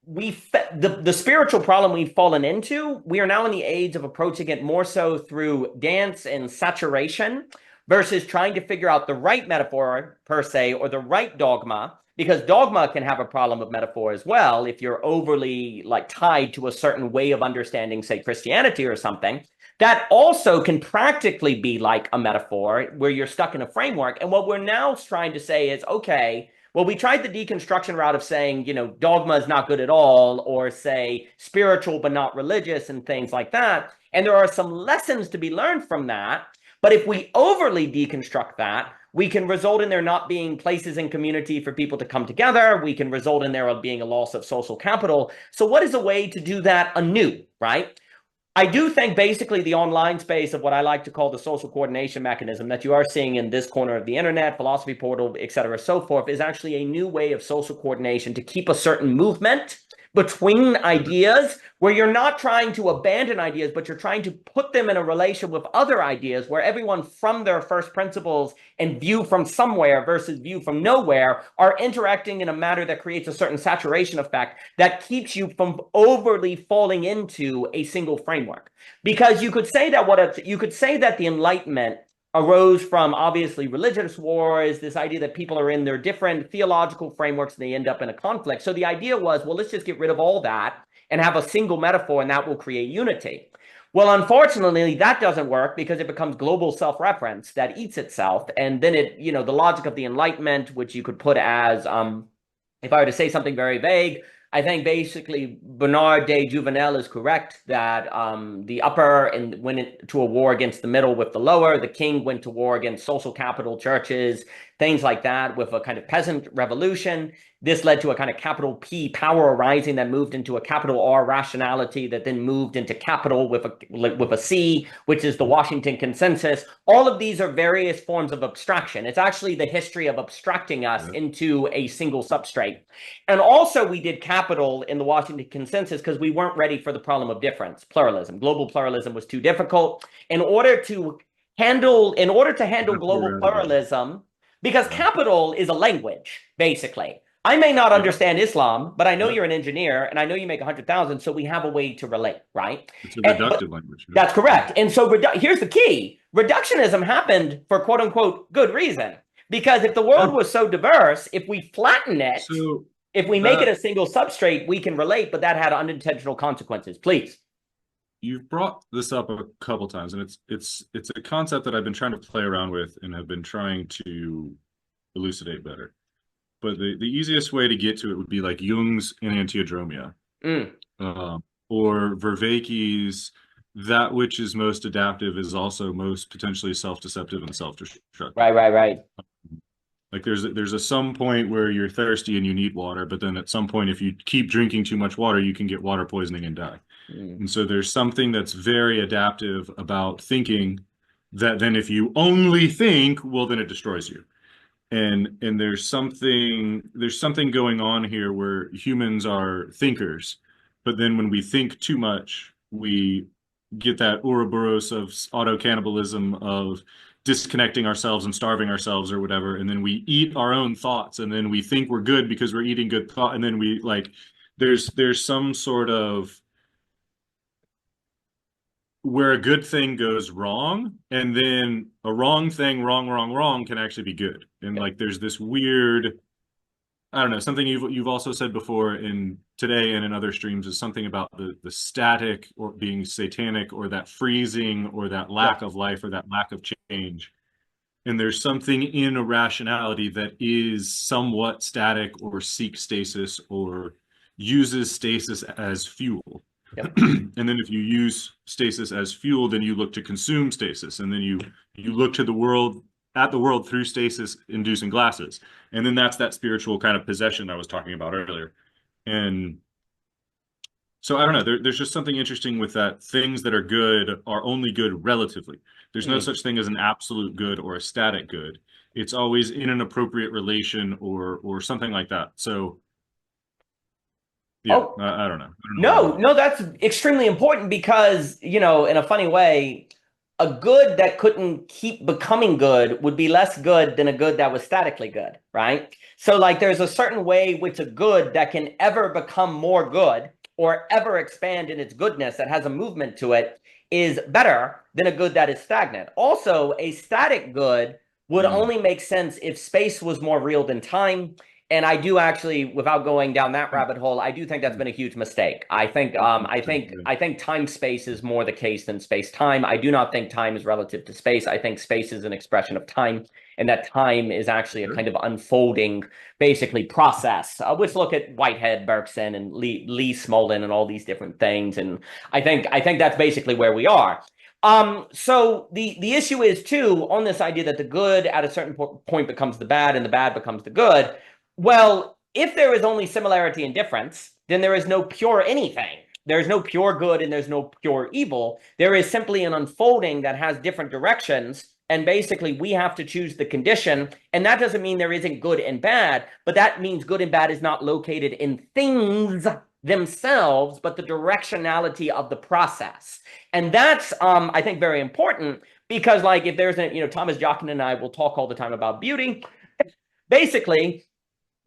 the spiritual problem we've fallen into, we are now in the age of approaching it more so through dance and saturation versus trying to figure out the right metaphor per se, or the right dogma, because dogma can have a problem of metaphor as well if you're overly tied to a certain way of understanding, say, Christianity or something. That also can practically be like a metaphor where you're stuck in a framework. And what we're now trying to say is, okay, well, we tried the deconstruction route of saying, dogma is not good at all, or say spiritual but not religious and things like that. And there are some lessons to be learned from that. But if we overly deconstruct that, we can result in there not being places in community for people to come together. We can result in there being a loss of social capital. So what is a way to do that anew, right? I do think basically the online space of what I like to call the social coordination mechanism that you are seeing in this corner of the internet, philosophy portal, et cetera, so forth, is actually a new way of social coordination to keep a certain movement between ideas where you're not trying to abandon ideas, but you're trying to put them in a relation with other ideas where everyone from their first principles and view from somewhere versus view from nowhere are interacting in a manner that creates a certain saturation effect that keeps you from overly falling into a single framework. Because you could say that the Enlightenment arose from obviously religious wars, this idea that people are in their different theological frameworks and they end up in a conflict. So the idea was, well, let's just get rid of all that and have a single metaphor, and that will create unity. Well, unfortunately, that doesn't work because it becomes global self-reference that eats itself. And then the logic of the Enlightenment, which you could put as, if I were to say something very vague, I think basically Bernard de Jouvenel is correct that the upper went to a war against the middle with the lower. The king went to war against social capital, churches, things like that, with a kind of peasant revolution. This led to a kind of capital P power arising that moved into a capital R rationality that then moved into capital with a C, which is the Washington Consensus. All of these are various forms of abstraction. It's actually the history of abstracting us into a single substrate. And also we did capital in the Washington Consensus because we weren't ready for the problem of difference, pluralism. Global pluralism was too difficult. In order to handle global pluralism, because capital is a language, basically. I may not understand Islam, but I know you're an engineer and I know you make 100,000, so we have a way to relate, right? It's a reductive language. That's correct. And so here's the key. Reductionism happened for quote unquote good reason. Because if the world was so diverse, if we flatten it, if we make it a single substrate, we can relate, but that had unintentional consequences. Please. You've brought this up a couple times, and it's a concept that I've been trying to play around with and have been trying to elucidate better. But the easiest way to get to it would be like Jung's enantiodromia, or Vervaeke's that which is most adaptive is also most potentially self-deceptive and self-destructive. Right. Like there's a some point where you're thirsty and you need water, but then at some point, if you keep drinking too much water, you can get water poisoning and die. And so there's something that's very adaptive about thinking that then if you only think, well, then it destroys you. And there's something going on here where humans are thinkers, but then when we think too much, we get that Ouroboros of auto-cannibalism of disconnecting ourselves and starving ourselves or whatever, and then we eat our own thoughts, and then we think we're good because we're eating good thought, and then we there's some sort of where a good thing goes wrong, and then a wrong thing, wrong can actually be good. And like there's this weird, I don't know, something you've also said before in today and in other streams is something about the static or being satanic or that freezing or that lack of life or that lack of change. And there's something in irrationality that is somewhat static or seeks stasis or uses stasis as fuel. And then if you use stasis as fuel, then you look to consume stasis, and then you look to the world through stasis inducing glasses, and then that's that spiritual kind of possession I was talking about earlier. And so I don't know, there's just something interesting with that. Things that are good are only good relatively. There's no such thing as an absolute good or a static good. It's always in an appropriate relation or something like that. So yeah, I don't know. No, that's extremely important because, in a funny way, a good that couldn't keep becoming good would be less good than a good that was statically good, right? So like there's a certain way which a good that can ever become more good or ever expand in its goodness that has a movement to it is better than a good that is stagnant. Also, a static good would only make sense if space was more real than time. And I do actually, without going down that rabbit hole, I do think that's been a huge mistake. I think time space is more the case than space time. I do not think time is relative to space. I think space is an expression of time, and that time is actually a kind of unfolding, basically process. Let's look at Whitehead, Bergson, and Lee Smolin, and all these different things. And I think that's basically where we are. So the issue is too on this idea that the good at a certain point becomes the bad and the bad becomes the good. Well, if there is only similarity and difference, then there is no pure anything. There's no pure good and there's no pure evil. There is simply an unfolding that has different directions. And basically, we have to choose the condition. And that doesn't mean there isn't good and bad, but that means good and bad is not located in things themselves, but the directionality of the process. And that's, I think, very important because, like, if there's Thomas Jockin and I will talk all the time about beauty. Basically,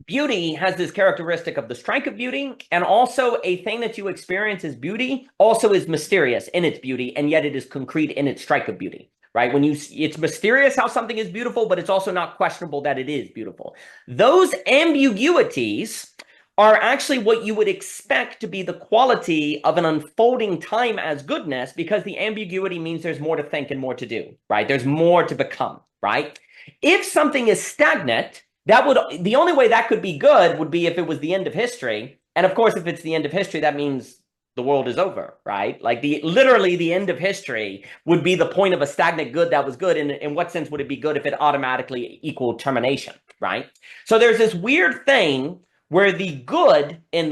beauty has this characteristic of the strike of beauty, and also a thing that you experience as beauty also is mysterious in its beauty, and yet it is concrete in its strike of beauty, right? It's mysterious how something is beautiful, but it's also not questionable that it is beautiful. Those ambiguities are actually what you would expect to be the quality of an unfolding time as goodness, because the ambiguity means there's more to think and more to do, right? There's more to become, right? If something is stagnant, the only way that could be good would be if it was the end of history. And of course, if it's the end of history, that means the world is over, right? Like literally the end of history would be the point of a stagnant good that was good. And in what sense would it be good if it automatically equaled termination, right? So there's this weird thing where the good in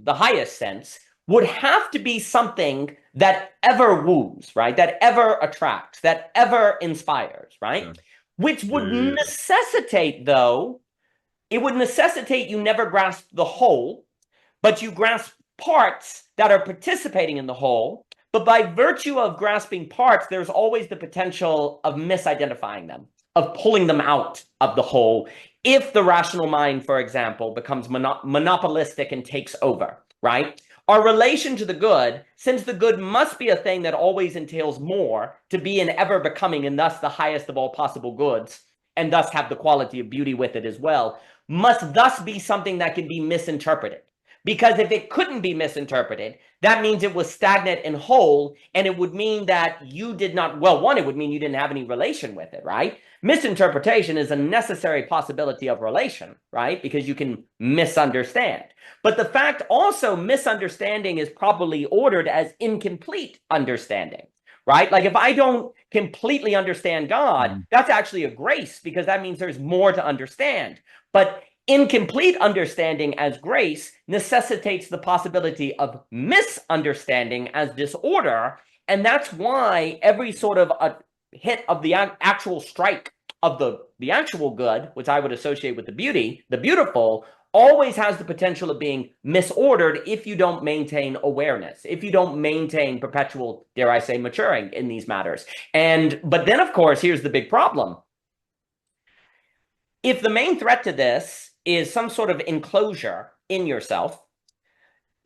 the highest sense would have to be something that ever woos, right? That ever attracts, that ever inspires, right? Yeah. Which would Yeah. necessitate, though, it would necessitate you never grasp the whole, but you grasp parts that are participating in the whole. But by virtue of grasping parts, there's always the potential of misidentifying them, of pulling them out of the whole, if the rational mind, for example, becomes monopolistic and takes over, right? Our relation to the good, since the good must be a thing that always entails more to be an ever becoming and thus the highest of all possible goods, and thus have the quality of beauty with it as well, must thus be something that can be misinterpreted. Because if it couldn't be misinterpreted, that means it was stagnant and whole, and it would mean that you did not, well, one, it would mean you didn't have any relation with it, right? Misinterpretation is a necessary possibility of relation, right? Because you can misunderstand. But the fact also, misunderstanding is properly ordered as incomplete understanding, right? Like if I don't completely understand God, that's actually a grace, because that means there's more to understand. But incomplete understanding as grace necessitates the possibility of misunderstanding as disorder. And that's why every sort of a hit of the actual strike of the actual good, which I would associate with the beauty, the beautiful, always has the potential of being misordered if you don't maintain awareness, if you don't maintain perpetual, dare I say, maturing in these matters. But then, of course, here's the big problem. If the main threat to this is some sort of enclosure in yourself,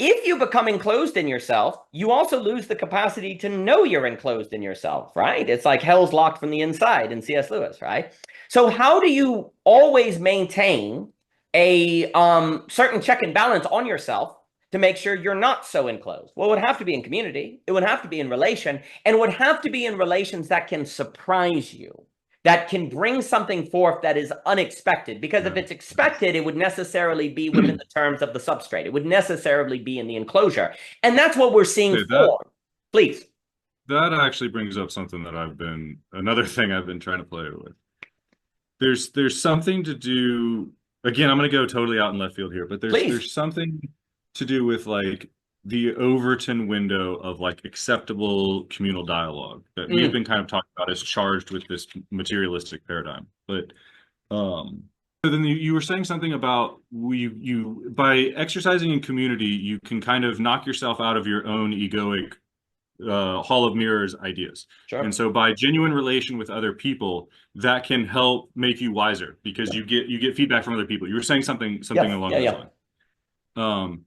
if you become enclosed in yourself, you also lose the capacity to know you're enclosed in yourself, right? It's like hell's locked from the inside in C.S. Lewis, right? So how do you always maintain a certain check and balance on yourself to make sure you're not so enclosed? Well, it would have to be in community. It would have to be in relation, and it would have to be in relations that can surprise you, that can bring something forth that is unexpected. Because if it's expected, it would necessarily be within the terms of the substrate. It would necessarily be in the enclosure. And that's what we're seeing form. Please. That actually brings up something that another thing I've been trying to play with. There's something to do, again, I'm going to go totally out in left field here, but there's something to do with like the Overton window of like acceptable communal dialogue that we've been kind of talking about as charged with this materialistic paradigm. But so then you were saying something about you by exercising in community, you can kind of knock yourself out of your own egoic hall of mirrors ideas. Sure. And so by genuine relation with other people, that can help make you wiser because you get feedback from other people. You were saying something along those lines.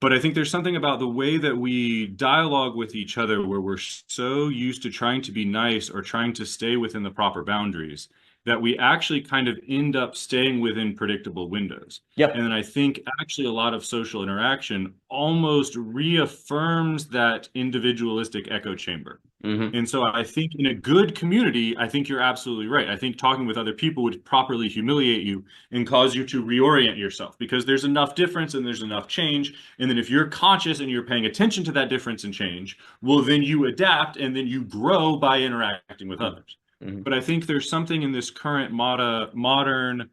But I think there's something about the way that we dialogue with each other where we're so used to trying to be nice or trying to stay within the proper boundaries that we actually kind of end up staying within predictable windows. Yep. And then I think actually a lot of social interaction almost reaffirms that individualistic echo chamber. Mm-hmm. And so I think in a good community, I think you're absolutely right. I think talking with other people would properly humiliate you and cause you to reorient yourself because there's enough difference and there's enough change. And then if you're conscious and you're paying attention to that difference and change, well, then you adapt and then you grow by interacting with others. Mm-hmm. But I think there's something in this current modern,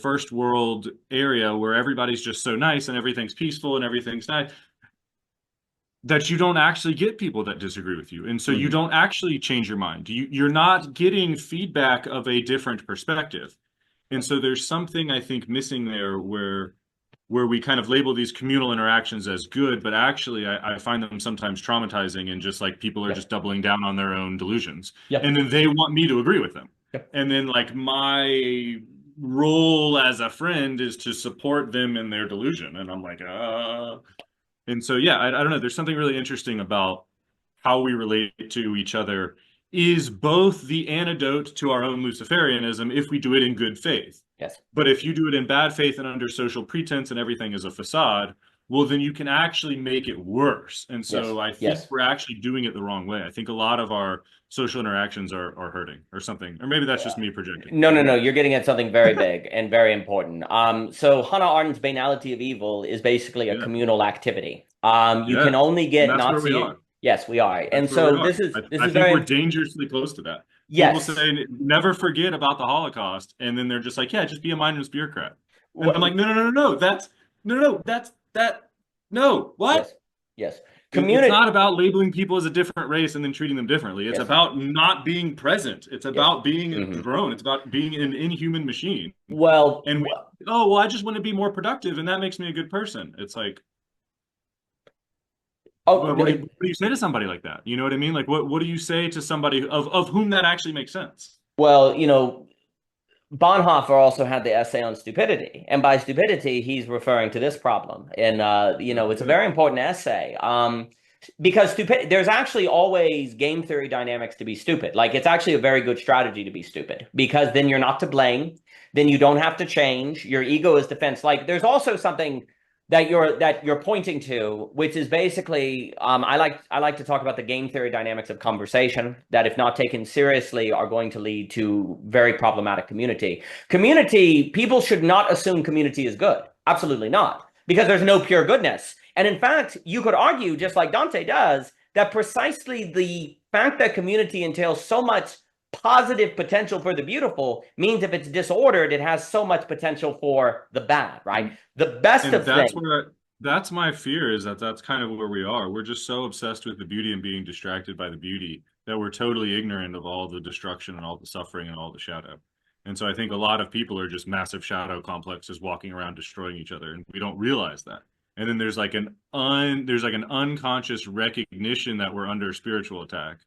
first world area where everybody's just so nice and everything's peaceful and everything's nice that you don't actually get people that disagree with you. And so you don't actually change your mind. You're not getting feedback of a different perspective. And so there's something I think missing there where we kind of label these communal interactions as good, but actually I find them sometimes traumatizing and just like people are just doubling down on their own delusions. And then they want me to agree with them. And then like my role as a friend is to support them in their delusion. And I'm like, And so, I don't know. There's something really interesting about how we relate to each other is both the antidote to our own Luciferianism if we do it in good faith. Yes. But if you do it in bad faith and under social pretense and everything is a facade, well, then you can actually make it worse. And Yes. so I think Yes. we're actually doing it the wrong way. I think a lot of our social interactions are hurting or something. Or maybe that's just me projecting. No, no, no. You're getting at something very big and very important. So Hannah Arendt's banality of evil is basically a Yeah. communal activity. You Yeah. can only And get that's where we Nazi. are. Yes, we are. And That's where we so are. this is I think very we're dangerously close to that. People yes. say never forget about the Holocaust, and then they're just like, yeah, just be a mindless bureaucrat. And I'm What, like, no, no, no, no, no. That's no, no, no. That's that. No, what? yes. Yes. It's Community. not about labeling people as a different race and then treating them differently. It's Yes. about not being present. It's Yes. about being a drone. It's about being an inhuman machine. Well, And oh, well, I just want to be more productive, and that makes me a good person. It's like, oh, what do you say to somebody like that? You know what I mean? Like, what do you say to somebody of whom that actually makes sense? well, Bonhoeffer also had the essay on stupidity, and by stupidity, he's referring to this problem. And it's a very important essay. Because stupid, there's actually always game theory dynamics to be stupid. Like it's actually a very good strategy to be stupid because then you're not to blame. Then you don't have to change. Your ego is defense. Like there's also something that you're pointing to, which is basically I like to talk about the game theory dynamics of conversation that, if not taken seriously, are going to lead to very problematic community. Community, people should not assume community is good. Absolutely not, because there's no pure goodness. And in fact, you could argue, just like Dante does, that precisely the fact that community entails so much positive potential for the beautiful means if it's disordered, it has so much potential for the bad, right? The best of That's things. that's my fear is that that's kind of where we are. We're just so obsessed with the beauty and being distracted by the beauty that we're totally ignorant of all the destruction and all the suffering and all the shadow. And so I think a lot of people are just massive shadow complexes walking around destroying each other, and we don't realize that. And then there's like an unconscious recognition that we're under spiritual attack.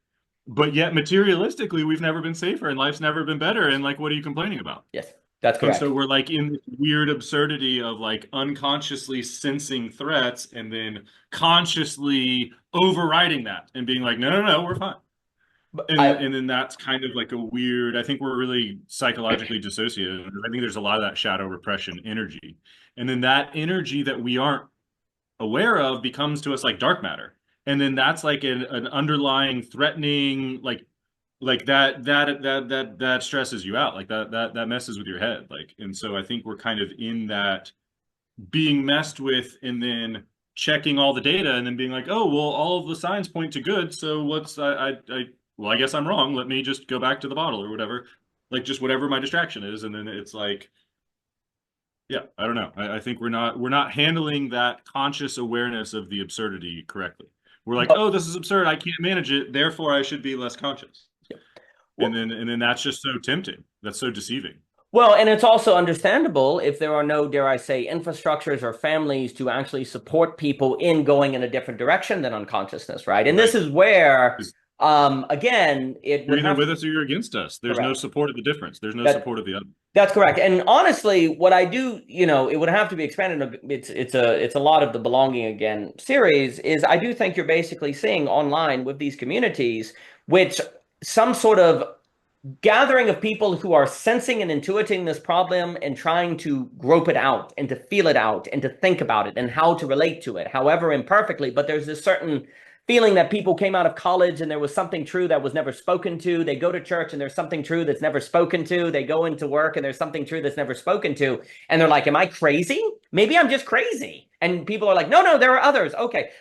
But yet materialistically, we've never been safer and life's never been better. And like, what are you complaining about? Yes, that's And correct. so we're like in this weird absurdity of like unconsciously sensing threats and then consciously overriding that and being like, no, no, no, we're fine. And then that's kind of like a weird, I think we're really psychologically dissociated. I think there's a lot of that shadow repression energy. And then that energy that we aren't aware of becomes to us like dark matter. And then that's like an underlying threatening, like that stresses you out. Like that messes with your head. Like, and so I think we're kind of in that being messed with and then checking all the data and then being like, oh, well, all of the signs point to good. So well, I guess I'm wrong. Let me just go back to the bottle or whatever. Like just whatever my distraction is. And then it's like, yeah, I don't know. I think we're not handling that conscious awareness of the absurdity correctly. We're like, oh, this is absurd. I can't manage it. Therefore, I should be less conscious. Well, and then that's just so tempting. That's so deceiving. well, and it's also understandable if there are no, dare I say, infrastructures or families to actually support people in going in a different direction than unconsciousness, right? And this is where, again, it You're would either have with us or you're against us. There's no correct. support of the difference. There's no That, support of the other. That's correct. And honestly, what I do, it would have to be expanded. It's a lot of the Belonging Again series is I do think you're basically seeing online with these communities, which some sort of gathering of people who are sensing and intuiting this problem and trying to grope it out and to feel it out and to think about it and how to relate to it, however imperfectly. But there's this certain feeling that people came out of college and there was something true that was never spoken to. They go to church and there's something true that's never spoken to. They go into work and there's something true that's never spoken to. And they're like, am I crazy? Maybe I'm just crazy. And people are like, no, no, there are others. Okay.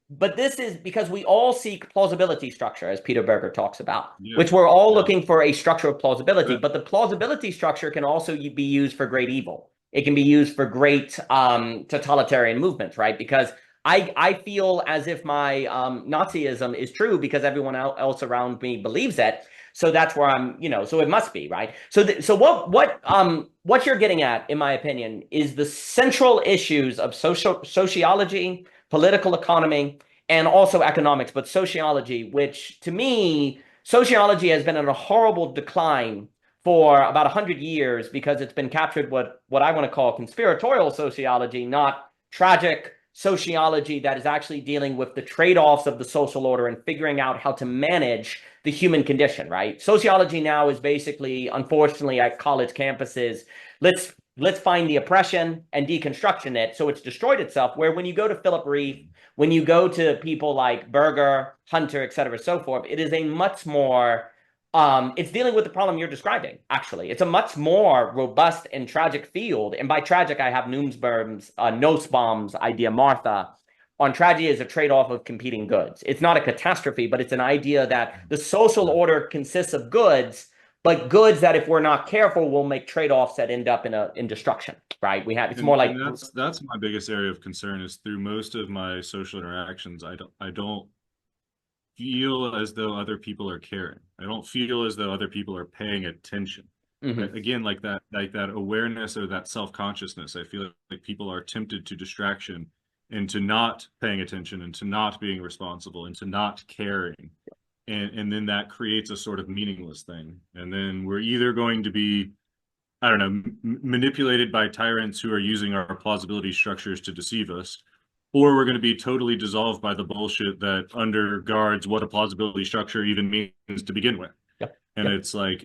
But this is because we all seek plausibility structure, as Peter Berger talks about, which we're all looking for a structure of plausibility. But the plausibility structure can also be used for great evil. It can be used for great totalitarian movements, right? Because I feel as if my Nazism is true because everyone else around me believes it. So that's where I'm, so it must be, right? So what you're getting at, in my opinion, is the central issues of sociology, political economy, and also economics, but sociology, which to me, sociology has been in a horrible decline for about 100 years because it's been captured what I want to call conspiratorial sociology, not tragic sociology that is actually dealing with the trade-offs of the social order and figuring out how to manage the human condition, right? Sociology now is basically, unfortunately, at college campuses, let's find the oppression and deconstruction it so it's destroyed itself. Where when you go to Philip Reeve, when you go to people like Berger, Hunter, et cetera, so forth, it is a much more it's dealing with the problem you're describing, actually. It's a much more robust and tragic field. And by tragic, I have Nussbaum's idea, Martha, on tragedy as a trade-off of competing goods. It's not a catastrophe, but it's an idea that the social order consists of goods, but goods that, if we're not careful, will make trade-offs that end up in destruction, right? It's more like... And that's my biggest area of concern is through most of my social interactions, I don't feel as though other people are caring. I don't feel as though other people are paying attention. Again, like that awareness or that self-consciousness, I feel like people are tempted to distraction and to not paying attention and to not being responsible and to not caring. And then that creates a sort of meaningless thing. And then we're either going to be, I don't know, manipulated by tyrants who are using our plausibility structures to deceive us, or we're going to be totally dissolved by the bullshit that undergirds what a plausibility structure even means to begin with. And it's like,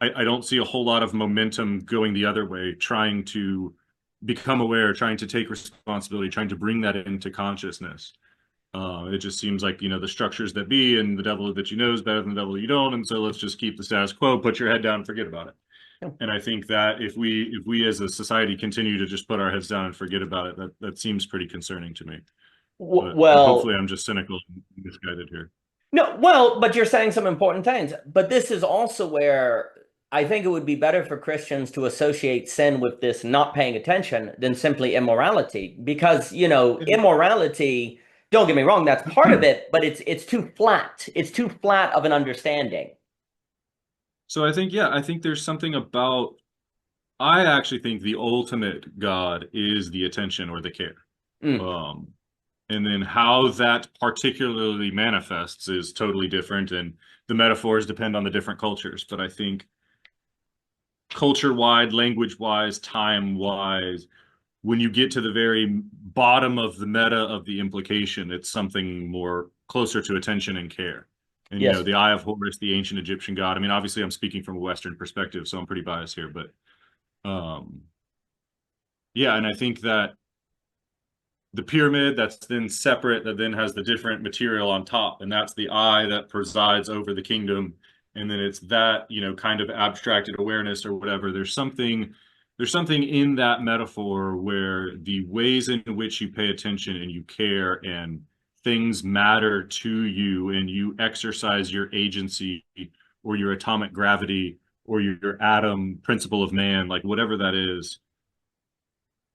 I don't see a whole lot of momentum going the other way, trying to become aware, trying to take responsibility, trying to bring that into consciousness. It just seems like, the structures that be and the devil that you know is better than the devil you don't. And so let's just keep the status quo, put your head down and forget about it. And I think that if we as a society continue to just put our heads down and forget about it, that seems pretty concerning to me. But hopefully I'm just cynical and misguided here. No, well, but you're saying some important things. But this is also where I think it would be better for Christians to associate sin with this not paying attention than simply immorality. Because, immorality, don't get me wrong, that's part of it, but it's too flat. It's too flat of an understanding. So I think there's something about, I actually think the ultimate God is the attention or the care. And then how that particularly manifests is totally different. And the metaphors depend on the different cultures. But I think culture-wide, language-wise, time-wise, when you get to the very bottom of the meta of the implication, it's something more closer to attention and care. And, the Eye of Horus, the ancient Egyptian god. I mean, obviously, I'm speaking from a Western perspective, so I'm pretty biased here. But, and I think that the pyramid that's then separate, that then has the different material on top, and that's the eye that presides over the kingdom. And then it's that, kind of abstracted awareness or whatever. There's something in that metaphor where the ways in which you pay attention and you care and things matter to you and you exercise your agency or your atomic gravity or your atom principle of man, like whatever that is.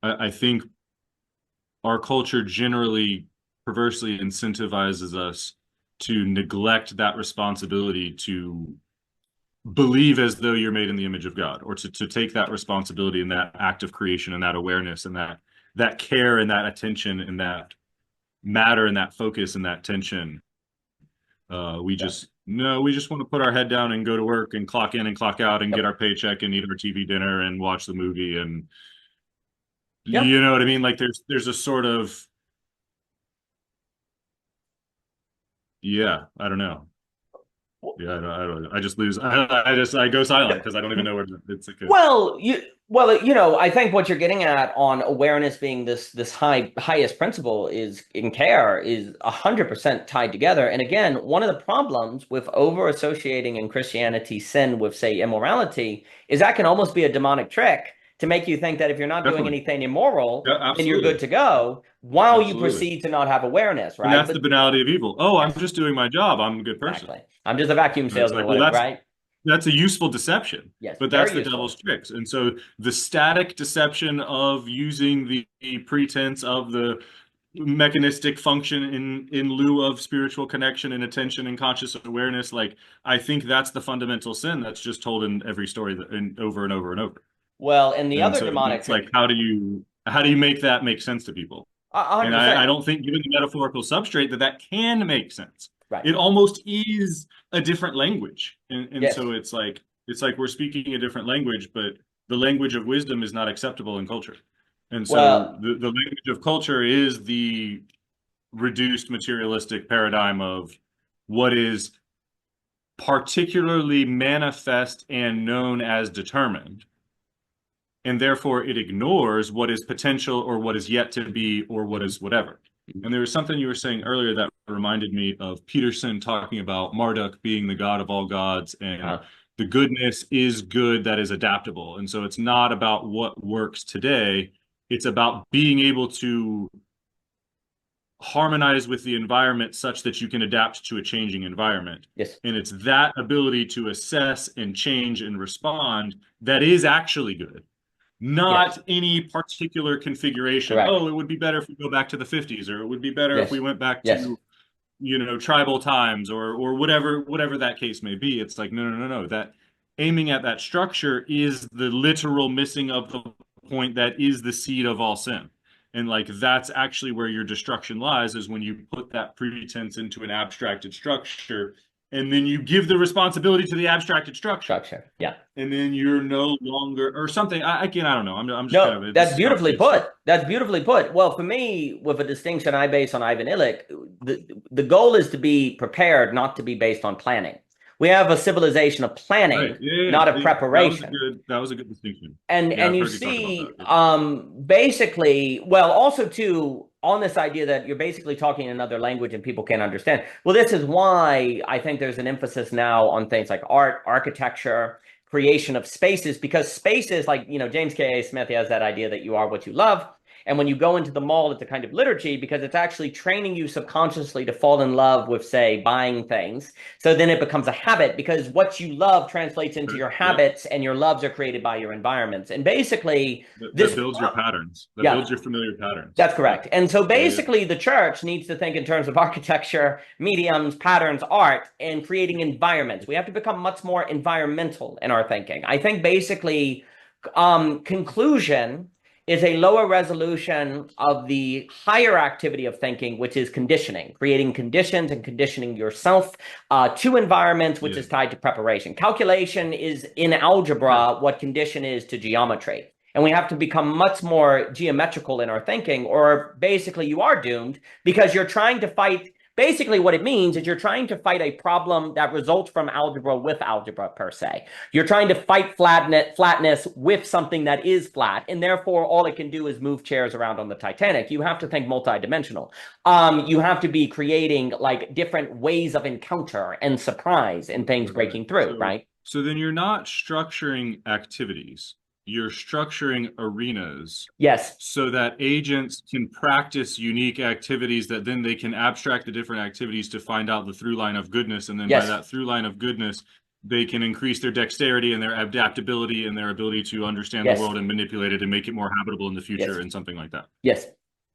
I think our culture generally perversely incentivizes us to neglect that responsibility to believe as though you're made in the image of God, or to take that responsibility and that act of creation and that awareness and that care and that attention and that matter and that focus and that tension. We just want to put our head down and go to work and clock in and clock out and get our paycheck and eat our TV dinner and watch the movie. And you know what I mean? Like there's a sort of, I don't know. I just lose. I go silent because I don't even know where it's. Okay. I think what you're getting at on awareness being this highest principle is in care is 100% tied together. And again, one of the problems with over associating in Christianity sin with, say, immorality is that can almost be a demonic trick to make you think that if you're not doing anything immoral, then you're good to go, while you proceed to not have awareness, right? And that's the banality of evil. Oh, I'm just doing my job. I'm a good person. Exactly. I'm just a vacuum salesman, right? That's a useful deception. Yes, but that's the devil's tricks. And so the static deception of using the pretense of the mechanistic function in lieu of spiritual connection and attention and conscious awareness, like I think that's the fundamental sin that's just told in every story over and over and over. Well, and the other demonic trick, like how do you make that make sense to people? 100%. And I don't think, given the metaphorical substrate, that can make sense. Right. It almost is a different language, and so it's like we're speaking a different language, but the language of wisdom is not acceptable in culture. And so Well, the language of culture is the reduced materialistic paradigm of what is particularly manifest and known as determined. And therefore it ignores what is potential or what is yet to be or what is whatever. And there was something you were saying earlier that reminded me of Peterson talking about Marduk being the god of all gods, and uh, the goodness is good that is adaptable. And so it's not about what works today, it's about being able to harmonize with the environment such that you can adapt to a changing environment. yes, And it's that ability to assess and change and respond that is actually good, yes, not any particular configuration. correct. Oh, it would be better if we go back to the 50s, or it would be better if we Yes, went back yes, to, tribal times, or whatever that case may be. It's like, no, no, no, no. That aiming at that structure is the literal missing of the point that is the seed of all sin. And like that's actually where your destruction lies, is when you put that pretense into an abstracted structure, and then you give the responsibility to the abstracted structure, structure. Yeah. and then you're no longer or something. I don't know. I'm just kind No, of, this that's is beautifully complicated stuff. put. That's beautifully put. Well, for me, with a distinction I base on Ivan Illich, the goal is to be prepared, not to be based on planning. We have a civilization of Right. planning, Yeah, yeah. not of See, preparation. that was a good distinction. And Yeah, and I've you heard you talk about see, that. Yeah. basically, well, also too, on this idea that you're basically talking another language and people can't understand. Well, this is why I think there's an emphasis now on things like art, architecture, creation of spaces, because spaces, like, James K.A. Smith, he has that idea that you are what you love. And when you go into the mall, it's a kind of liturgy because it's actually training you subconsciously to fall in love with, say, buying things. So then it becomes a habit, because what you love translates into Right. your Yeah. habits, and your loves are created by your environments. And basically, That this, builds your patterns. That builds yeah, your familiar patterns. that's Yeah. correct. And so Yeah. Yeah. basically, the church needs to think in terms of architecture, mediums, patterns, art, and creating environments. We have to become much more environmental in our thinking. I think basically, conclusion is a lower resolution of the higher activity of thinking, which is conditioning, creating conditions and conditioning yourself to environments, which Yeah. is tied to preparation. Calculation is in Sure. algebra what condition is to geometry. And we have to become much more geometrical in our thinking, or basically you are doomed, because you're trying to fight. Basically, what it means is you're trying to fight a problem that results from algebra with algebra per se. You're trying to fight flatness with something that is flat, and therefore all it can do is move chairs around on the Titanic. You have to think multidimensional. You have to be creating like different ways of encounter and surprise and things Right. breaking through, right? So then you're not structuring activities. You're structuring arenas Yes, so that agents can practice unique activities that then they can abstract the different activities to find out the through line of goodness. And then by yes, that through line of goodness, they can increase their dexterity and their adaptability and their ability to understand the yes, world and manipulate it and make it more habitable in the future yes, and something like that. yes,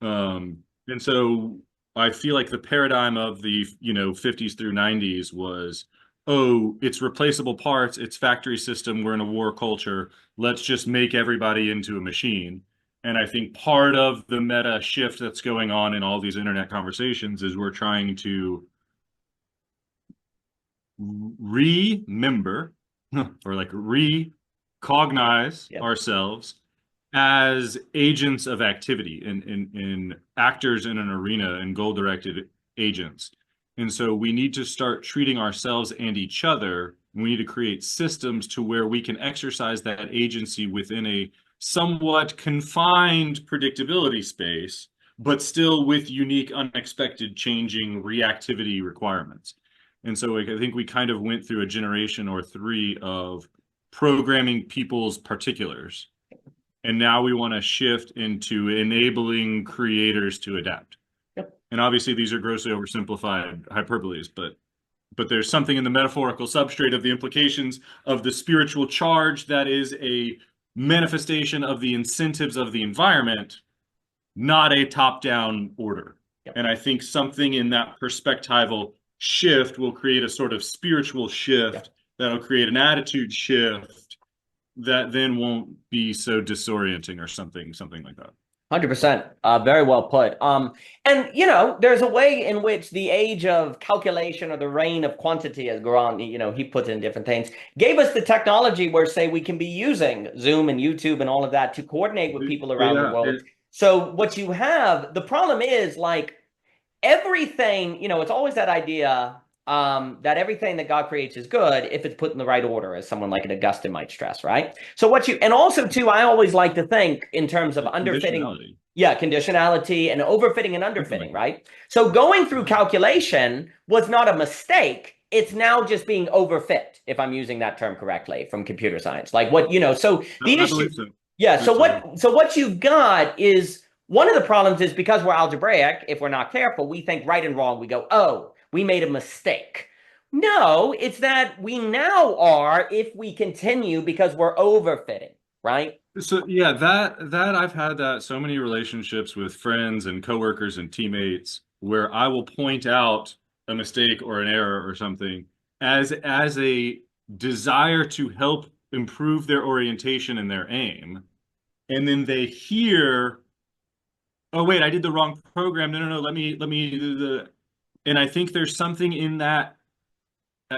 And so I feel like the paradigm of the, 50s through 90s was, oh, it's replaceable parts, it's factory system, we're in a war culture, let's just make everybody into a machine. And I think part of the meta shift that's going on in all these internet conversations is we're trying to remember or like recognize yep, ourselves as agents of activity and actors in an arena and goal-directed agents. And so we need to start treating ourselves and each other. We need to create systems to where we can exercise that agency within a somewhat confined predictability space, but still with unique, unexpected, changing reactivity requirements. And so I think we kind of went through a generation or three of programming people's particulars. And now we want to shift into enabling creators to adapt. yep, And obviously these are grossly oversimplified hyperboles, but there's something in the metaphorical substrate of the implications of the spiritual charge that is a manifestation of the incentives of the environment, not a top-down order. yep. And I think something in that perspectival shift will create a sort of spiritual shift Yep. that'll create an attitude shift that then won't be so disorienting or something like that. 100%. Very well put. And there's a way in which the age of calculation or the reign of quantity, as Goran, he puts in different things, gave us the technology where, say, we can be using Zoom and YouTube and all of that to coordinate with people around the Yeah, world. So what you have, the problem is like everything, it's always that idea that everything that God creates is good if it's put in the right order, as someone like an Augustine might stress, right? So and also too, I always like to think in terms of underfitting, conditionality. yeah, conditionality and overfitting and Something underfitting, like that. right? So going through calculation was not a mistake. It's now just being overfit, if I'm using that term correctly from computer science. Like so the I issue, believe so. yeah, I believe so, yeah. so what you've got is one of the problems is because we're algebraic, if we're not careful, we think right and wrong. We go, oh, we made a mistake. No, it's that we now are if we continue because we're overfitting, right? So yeah, that I've had that so many relationships with friends and coworkers and teammates where I will point out a mistake or an error or something as a desire to help improve their orientation and their aim. And then they hear, oh wait, I did the wrong program. No, let me do the, and I think there's something in that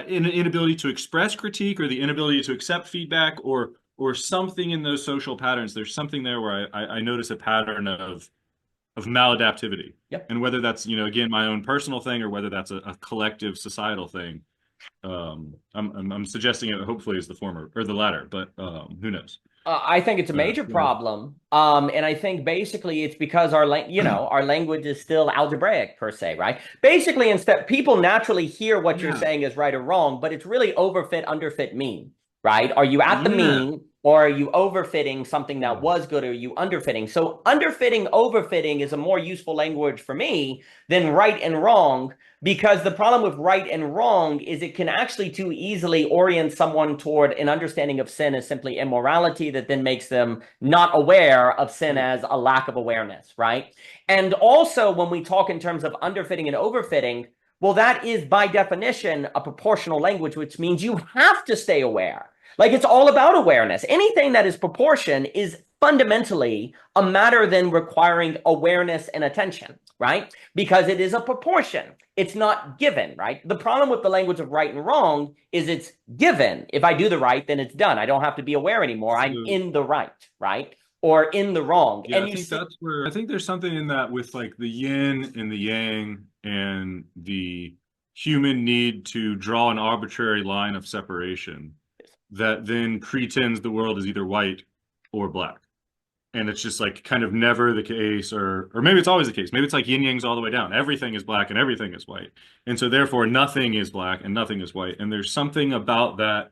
inability to express critique or the inability to accept feedback or something in those social patterns. There's something there where I notice a pattern of maladaptivity. Yep. And whether that's, again, my own personal thing or whether that's a collective societal thing. I'm suggesting it hopefully is the former or the latter, but who knows? I think it's a major Yeah. problem. And I think basically it's because our language is still algebraic per se, right? Basically, instead, people naturally hear what you're Yeah. saying is right or wrong, but it's really overfit, underfit, mean, right? Are you at the Yeah. mean or are you overfitting something that was good or are you underfitting? So underfitting, overfitting is a more useful language for me than right and wrong. Because the problem with right and wrong is it can actually too easily orient someone toward an understanding of sin as simply immorality that then makes them not aware of sin as a lack of awareness, right? And also, when we talk in terms of underfitting and overfitting, well, that is by definition a proportional language, which means you have to stay aware. Like it's all about awareness. Anything that is proportion is fundamentally a matter then requiring awareness and attention, right? Because it is a proportion. It's not given, right? The problem with the language of right and wrong is it's given. If I do the right, then it's done. I don't have to be aware anymore. I'm in the right, right? Or in the wrong. Yeah, And I think that's where I think there's something in that with like the yin and the yang and the human need to draw an arbitrary line of separation that then pretends the world is either white or black. And it's just like kind of never the case, or maybe it's always the case. Maybe it's like yin yangs all the way down. Everything is black and everything is white. And so therefore nothing is black and nothing is white. And there's something about that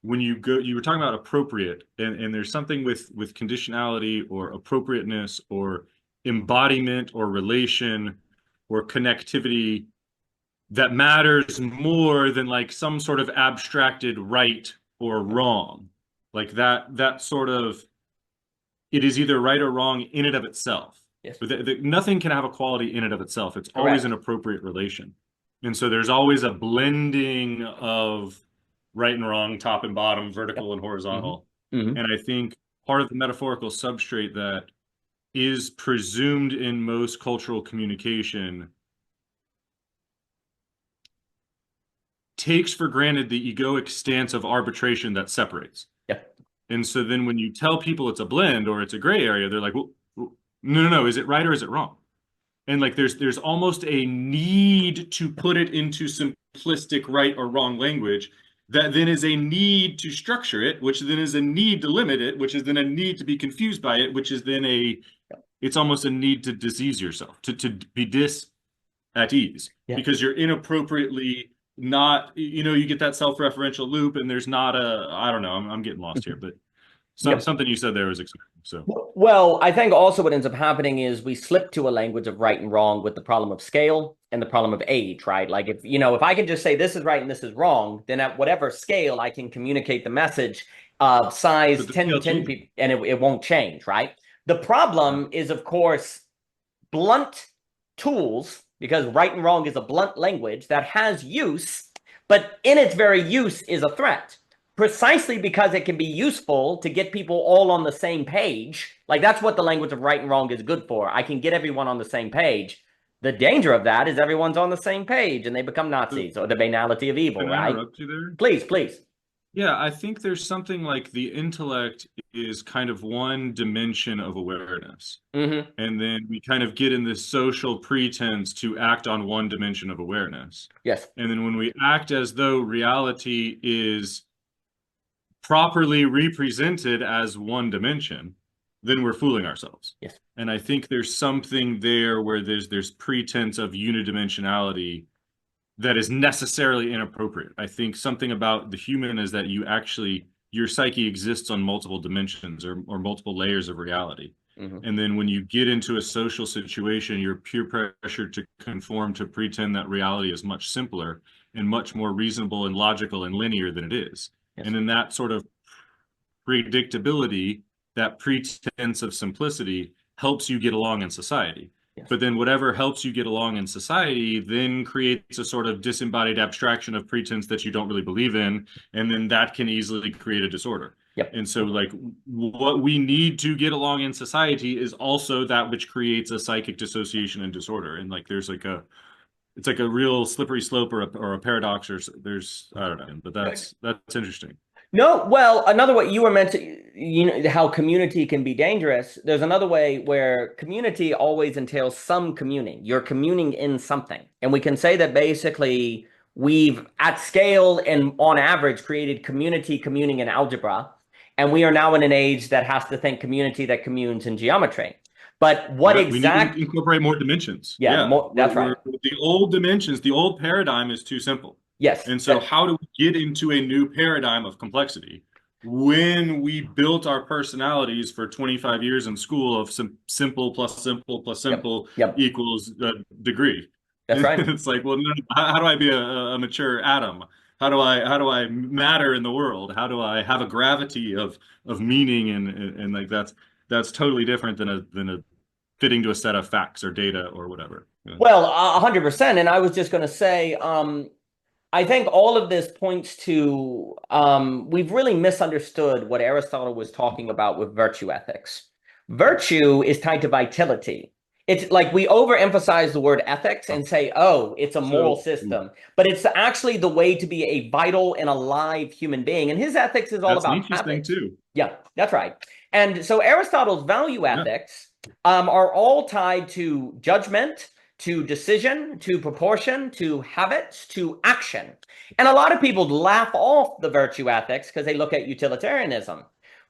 when you were talking about appropriate, and there's something with conditionality or appropriateness or embodiment or relation or connectivity that matters more than like some sort of abstracted right or wrong. Like that sort of, it is either right or wrong in and of itself. yes, But nothing can have a quality in and of itself. It's always correct. an appropriate relation. And so there's always a blending of right and wrong, top and bottom, Yep. vertical and horizontal. Mm-hmm. And I think part of the metaphorical substrate that is presumed in most cultural communication takes for granted the egoic stance of arbitration that separates. Yep. And so then when you tell people it's a blend or it's a gray area, they're like, well, no, is it right or is it wrong? And like there's almost a need to put it into simplistic right or wrong language that then is a need to structure it, which then is a need to limit it, which is then a need to be confused by it, which is then it's almost a need to disease yourself, to be at ease, Yeah. because you're inappropriately not, you get that self-referential loop and there's not I don't know, I'm getting lost here, but Yep. something you said there was exciting. So Well, I think also what ends up happening is we slip to a language of right and wrong with the problem of scale and the problem of age, right? Like if I can just say this is right and this is wrong, then at whatever scale I can communicate the message of size 10 to 10 people and it won't change, right? The problem is, of course, blunt tools, because right and wrong is a blunt language that has use, but in its very use is a threat. precisely because it can be useful to get people all on the same page. Like that's what the language of right and wrong is good for. I can get everyone on the same page. The danger of that is everyone's on the same page and they become Nazis or the banality of evil, Can I right? interrupt you there? Please, please. Yeah, I think there's something like the intellect is kind of one dimension of awareness. Mm-hmm. And then we kind of get in this social pretense to act on one dimension of awareness. Yes. And then when we act as though reality is properly represented as one dimension, then we're fooling ourselves. Yes. And I think there's something there where there's pretense of unidimensionality that is necessarily inappropriate. I think something about the human is that your psyche exists on multiple dimensions or multiple layers of reality. Mm-hmm. And then when you get into a social situation, you're peer pressured to conform to pretend that reality is much simpler and much more reasonable and logical and linear than it is. Yes. And then that sort of predictability, that pretense of simplicity helps you get along in society. Yes. But then whatever helps you get along in society then creates a sort of disembodied abstraction of pretense that you don't really believe in. And then that can easily create a disorder. Yep. And so like what we need to get along in society is also that which creates a psychic dissociation and disorder. And like there's like it's like a real slippery slope or a paradox, or there's, I don't know, but that's interesting. No, well, another way you were meant to, how community can be dangerous. There's another way where community always entails some communing. You're communing in something. And we can say that basically we've at scale and on average created community communing in algebra. And we are now in an age that has to think community that communes in geometry. But what exactly? We need to incorporate more dimensions. Yeah. That's right. The old dimensions, the old paradigm is too simple. Yes. And so how do we get into a new paradigm of complexity when we built our personalities for 25 years in school of simple plus simple plus simple equals degree? That's right. It's like, well, how do I be a mature atom? How do I matter in the world? How do I have a gravity of meaning and like that's totally different than a fitting to a set of facts or data or whatever. Well, 100%. And I was just going to say, I think all of this points to we've really misunderstood what Aristotle was talking about with virtue ethics. Virtue is tied to vitality. It's like we overemphasize the word ethics and say, oh, it's a moral system, but it's actually the way to be a vital and alive human being. And his ethics is all about Nietzsche's thing too. Yeah, that's right. And so Aristotle's value ethics are all tied to judgment, to decision, to proportion, to habits, to action. And a lot of people laugh off the virtue ethics because they look at utilitarianism.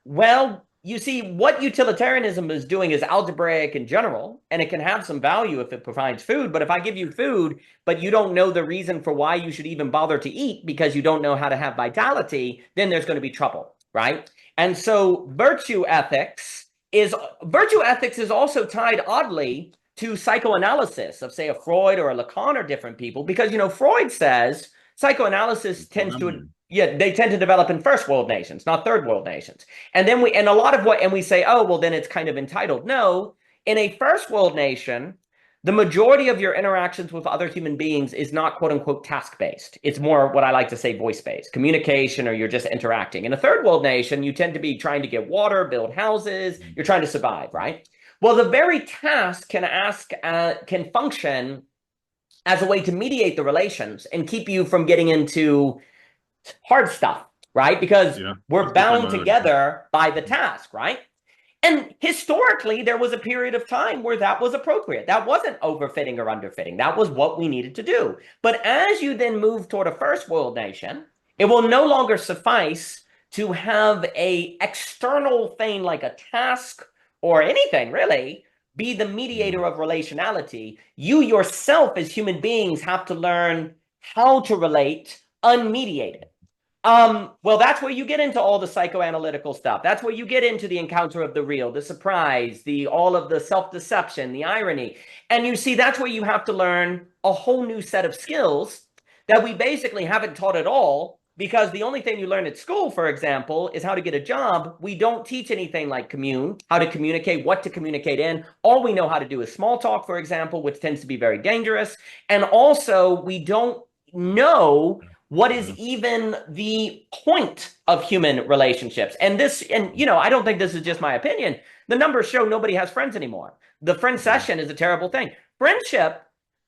Well, you see, what utilitarianism is doing is algebraic in general, and it can have some value if it provides food. But if I give you food, but you don't know the reason for why you should even bother to eat because you don't know how to have vitality, then there's going to be trouble, right? And so virtue ethics is also tied oddly to psychoanalysis of, say, a Freud or a Lacan or different people, because, Freud says psychoanalysis tends to develop in first world nations, not third world nations. And then we say, oh, well, then it's kind of entitled. No, in a first world nation, the majority of your interactions with other human beings is not quote unquote task-based. It's more what I like to say voice-based, communication, or you're just interacting. In a third world nation, you tend to be trying to get water, build houses, you're trying to survive, right? Well, the very task can function as a way to mediate the relations and keep you from getting into hard stuff, right? Because we're bound together by the task, right? And historically, there was a period of time where that was appropriate. That wasn't overfitting or underfitting. That was what we needed to do. But as you then move toward a first world nation, it will no longer suffice to have an external thing like a task or anything really be the mediator of relationality. You yourself as human beings have to learn how to relate unmediated. Well, that's where you get into all the psychoanalytical stuff. That's where you get into the encounter of the real, the surprise, all of the self-deception, the irony. And you see, that's where you have to learn a whole new set of skills that we basically haven't taught at all, because the only thing you learn at school, for example, is how to get a job. We don't teach anything like how to communicate, what to communicate in. All we know how to do is small talk, for example, which tends to be very dangerous. And also, we don't know What is even the point of human relationships? And I don't think this is just my opinion. The numbers show nobody has friends anymore. The friend session is a terrible thing. Friendship,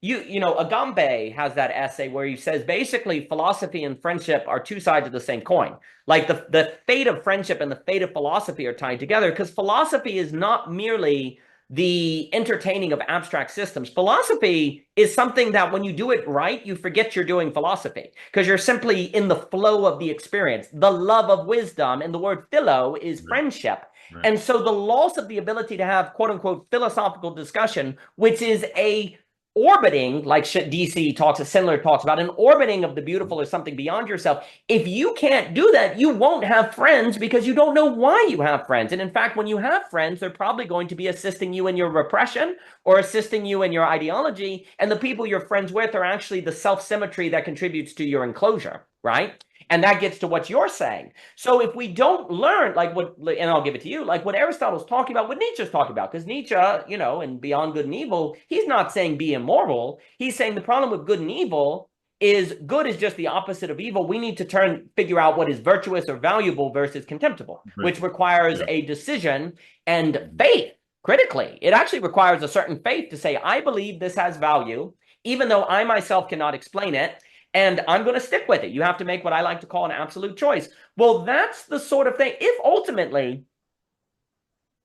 Agamben has that essay where he says basically philosophy and friendship are two sides of the same coin. Like the fate of friendship and the fate of philosophy are tied together, because philosophy is not merely the entertaining of abstract systems. Philosophy is something that when you do it right, you forget you're doing philosophy because you're simply in the flow of the experience. The love of wisdom, and the word philo is friendship. Right. And so the loss of the ability to have quote unquote philosophical discussion, which is a orbiting, like DC talks, Sindler talks about, an orbiting of the beautiful or something beyond yourself. If you can't do that, you won't have friends because you don't know why you have friends. And in fact, when you have friends, they're probably going to be assisting you in your repression or assisting you in your ideology. And the people you're friends with are actually the self-symmetry that contributes to your enclosure, right? And that gets to what you're saying. So if we don't learn, and I'll give it to you, like what Aristotle's talking about, what Nietzsche's talking about, because Nietzsche, and Beyond Good and Evil, he's not saying be immoral. He's saying the problem with good and evil is good is just the opposite of evil. We need to figure out what is virtuous or valuable versus contemptible, which requires a decision and faith. Critically, it actually requires a certain faith to say, I believe this has value, even though I myself cannot explain it. And I'm going to stick with it. You have to make what I like to call an absolute choice. Well, that's the sort of thing. If ultimately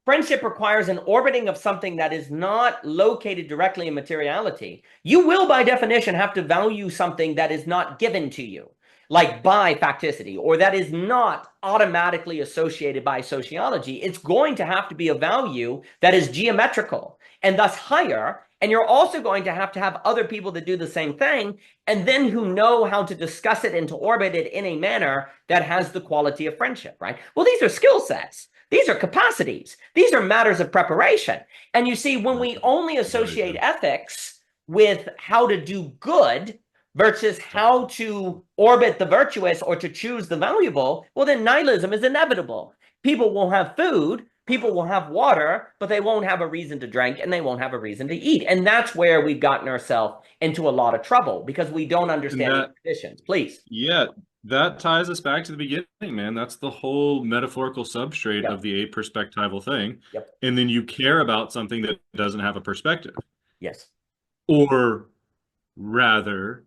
friendship requires an orbiting of something that is not located directly in materiality, you will, by definition, have to value something that is not given to you, like by facticity, or that is not automatically associated by sociology. It's going to have to be a value that is geometrical and thus higher. And you're also going to have other people that do the same thing, and then who know how to discuss it and to orbit it in a manner that has the quality of friendship, right? Well, these are skill sets. These are capacities. These are matters of preparation. And you see, when we only associate ethics with how to do good versus how to orbit the virtuous or to choose the valuable, well, then nihilism is inevitable. People will have food, people will have water, but they won't have a reason to drink and they won't have a reason to eat. And that's where we've gotten ourselves into a lot of trouble because we don't understand the conditions. Please. Yeah, that ties us back to the beginning, man. That's the whole metaphorical substrate of the aperspectival thing. Yep. And then you care about something that doesn't have a perspective. Yes. Or rather,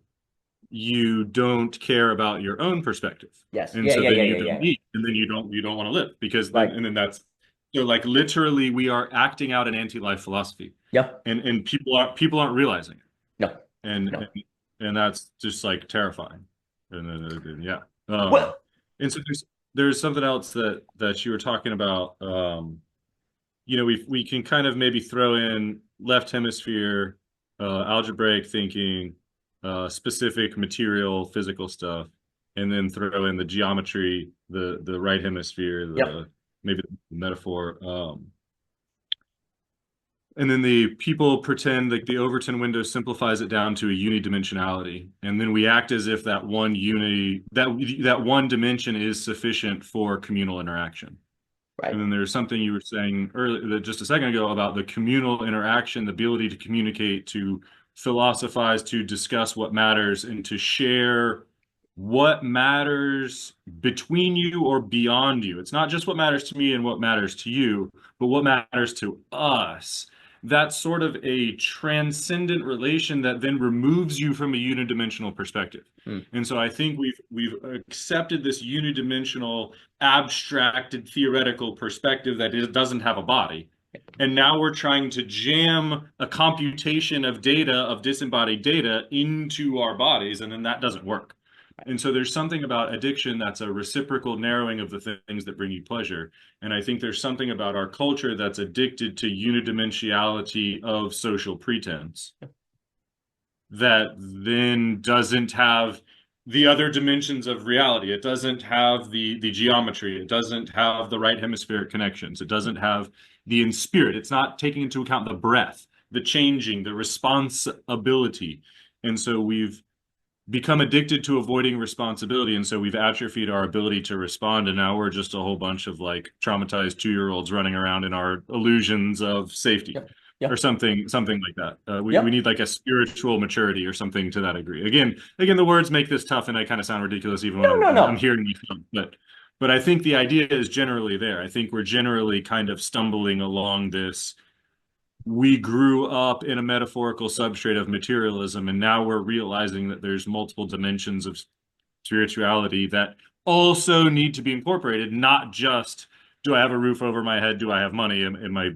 you don't care about your own perspective. Yes. And so then you don't eat, and then you don't want to live because and then that's like literally we are acting out an anti-life philosophy. Yep. And people aren't realizing it. No. And that's just like terrifying. And then well, and so there's something else that you were talking about. We can kind of maybe throw in left hemisphere algebraic thinking, specific material physical stuff, and then throw in the geometry, the right hemisphere, maybe the metaphor. And then the people pretend like the Overton window simplifies it down to a unidimensionality. And then we act as if that one unity, that one dimension is sufficient for communal interaction. Right. And then there's something you were saying earlier, just a second ago, about the communal interaction, the ability to communicate, to philosophize, to discuss what matters, and to share what matters between you or beyond you. It's not just what matters to me and what matters to you, but what matters to us. That's sort of a transcendent relation that then removes you from a unidimensional perspective. And so I think we've accepted this unidimensional, abstracted, theoretical perspective that it doesn't have a body. And now we're trying to jam a computation of data, of disembodied data, into our bodies, and then that doesn't work. And so there's something about addiction that's a reciprocal narrowing of the things that bring you pleasure. And I think there's something about our culture that's addicted to unidimensionality of social pretense that then doesn't have the other dimensions of reality. It doesn't have the geometry. It doesn't have the right hemispheric connections. It doesn't have the in spirit. It's not taking into account the breath, the changing, the responsibility. And so we've become addicted to avoiding responsibility, and so we've atrophied our ability to respond, and now we're just a whole bunch of like traumatized 2-year-olds running around in our illusions of safety. or Yep. something like that. We Yep. need like a spiritual maturity or something to that degree. Again, the words make this tough, and I kind of sound ridiculous even when No, no, I'm no. hearing myself. But I think the idea is generally there. I think we're generally kind of stumbling along this. We grew up in a metaphorical substrate of materialism, and now we're realizing that there's multiple dimensions of spirituality that also need to be incorporated, not just do I have a roof over my head, do I have money, am I,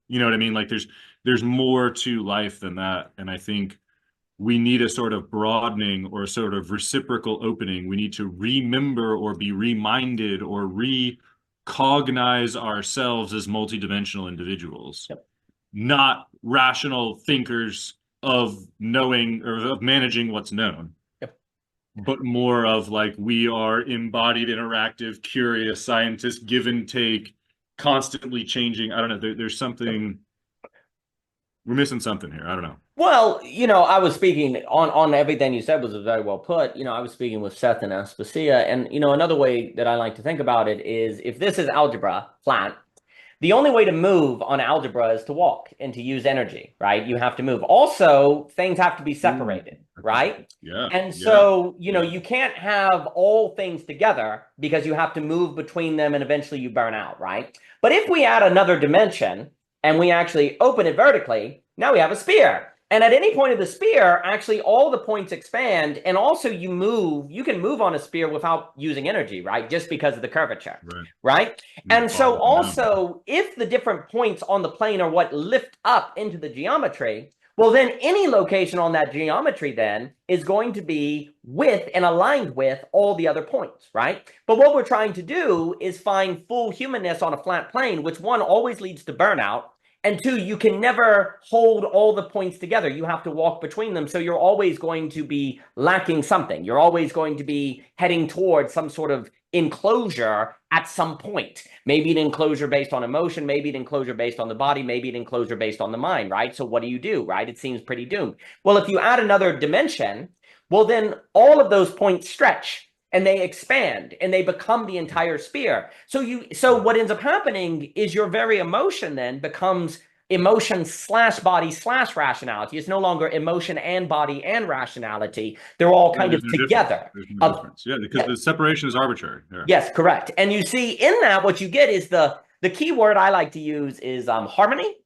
you know what I mean? Like there's more to life than that. And I think we need a sort of broadening or a sort of reciprocal opening. We need to remember or be reminded or recognize ourselves as multidimensional individuals, Yep. not rational thinkers of knowing or of managing what's known, Yep. but more of like we are embodied, interactive, curious scientists, give and take, constantly changing. I don't know. There's Yep. something we're missing something here. I don't know. Well, I was speaking on everything you said was very well put. I was speaking with Seth and Aspasia, and another way that I like to think about it is if this is algebra flat, the only way to move on algebra is to walk and to use energy, right? You have to move. Also, things have to be Ooh, separated, right? yeah, And yeah, so, yeah. you can't have all things together because you have to move between them and eventually you burn out, right? But if we add another dimension and we actually open it vertically, now we have a sphere. And at any point of the sphere, actually all the points expand. And also you can move on a sphere without using energy, right? Just because of the curvature, Right. right? You And just fall so up and down. also, if the different points on the plane are what lift up into the geometry, well, then any location on that geometry then is going to be with and aligned with all the other points, right? But what we're trying to do is find full humanness on a flat plane, which one always leads to burnout. And two, you can never hold all the points together. You have to walk between them. So you're always going to be lacking something. You're always going to be heading towards some sort of enclosure at some point. Maybe an enclosure based on emotion, maybe an enclosure based on the body, maybe an enclosure based on the mind, right? So what do, right? It seems pretty doomed. Well, if you add another dimension, well, then all of those points stretch and they expand and they become the entire sphere. So what ends up happening is your very emotion then becomes emotion slash body slash rationality. It's no longer emotion and body and rationality. They're all Yeah, kind of there's no difference. together. There's no difference. Yeah, because Yeah, the separation is arbitrary. Yeah. yes, correct. And you see in that what you get is the key word I like to use is harmony.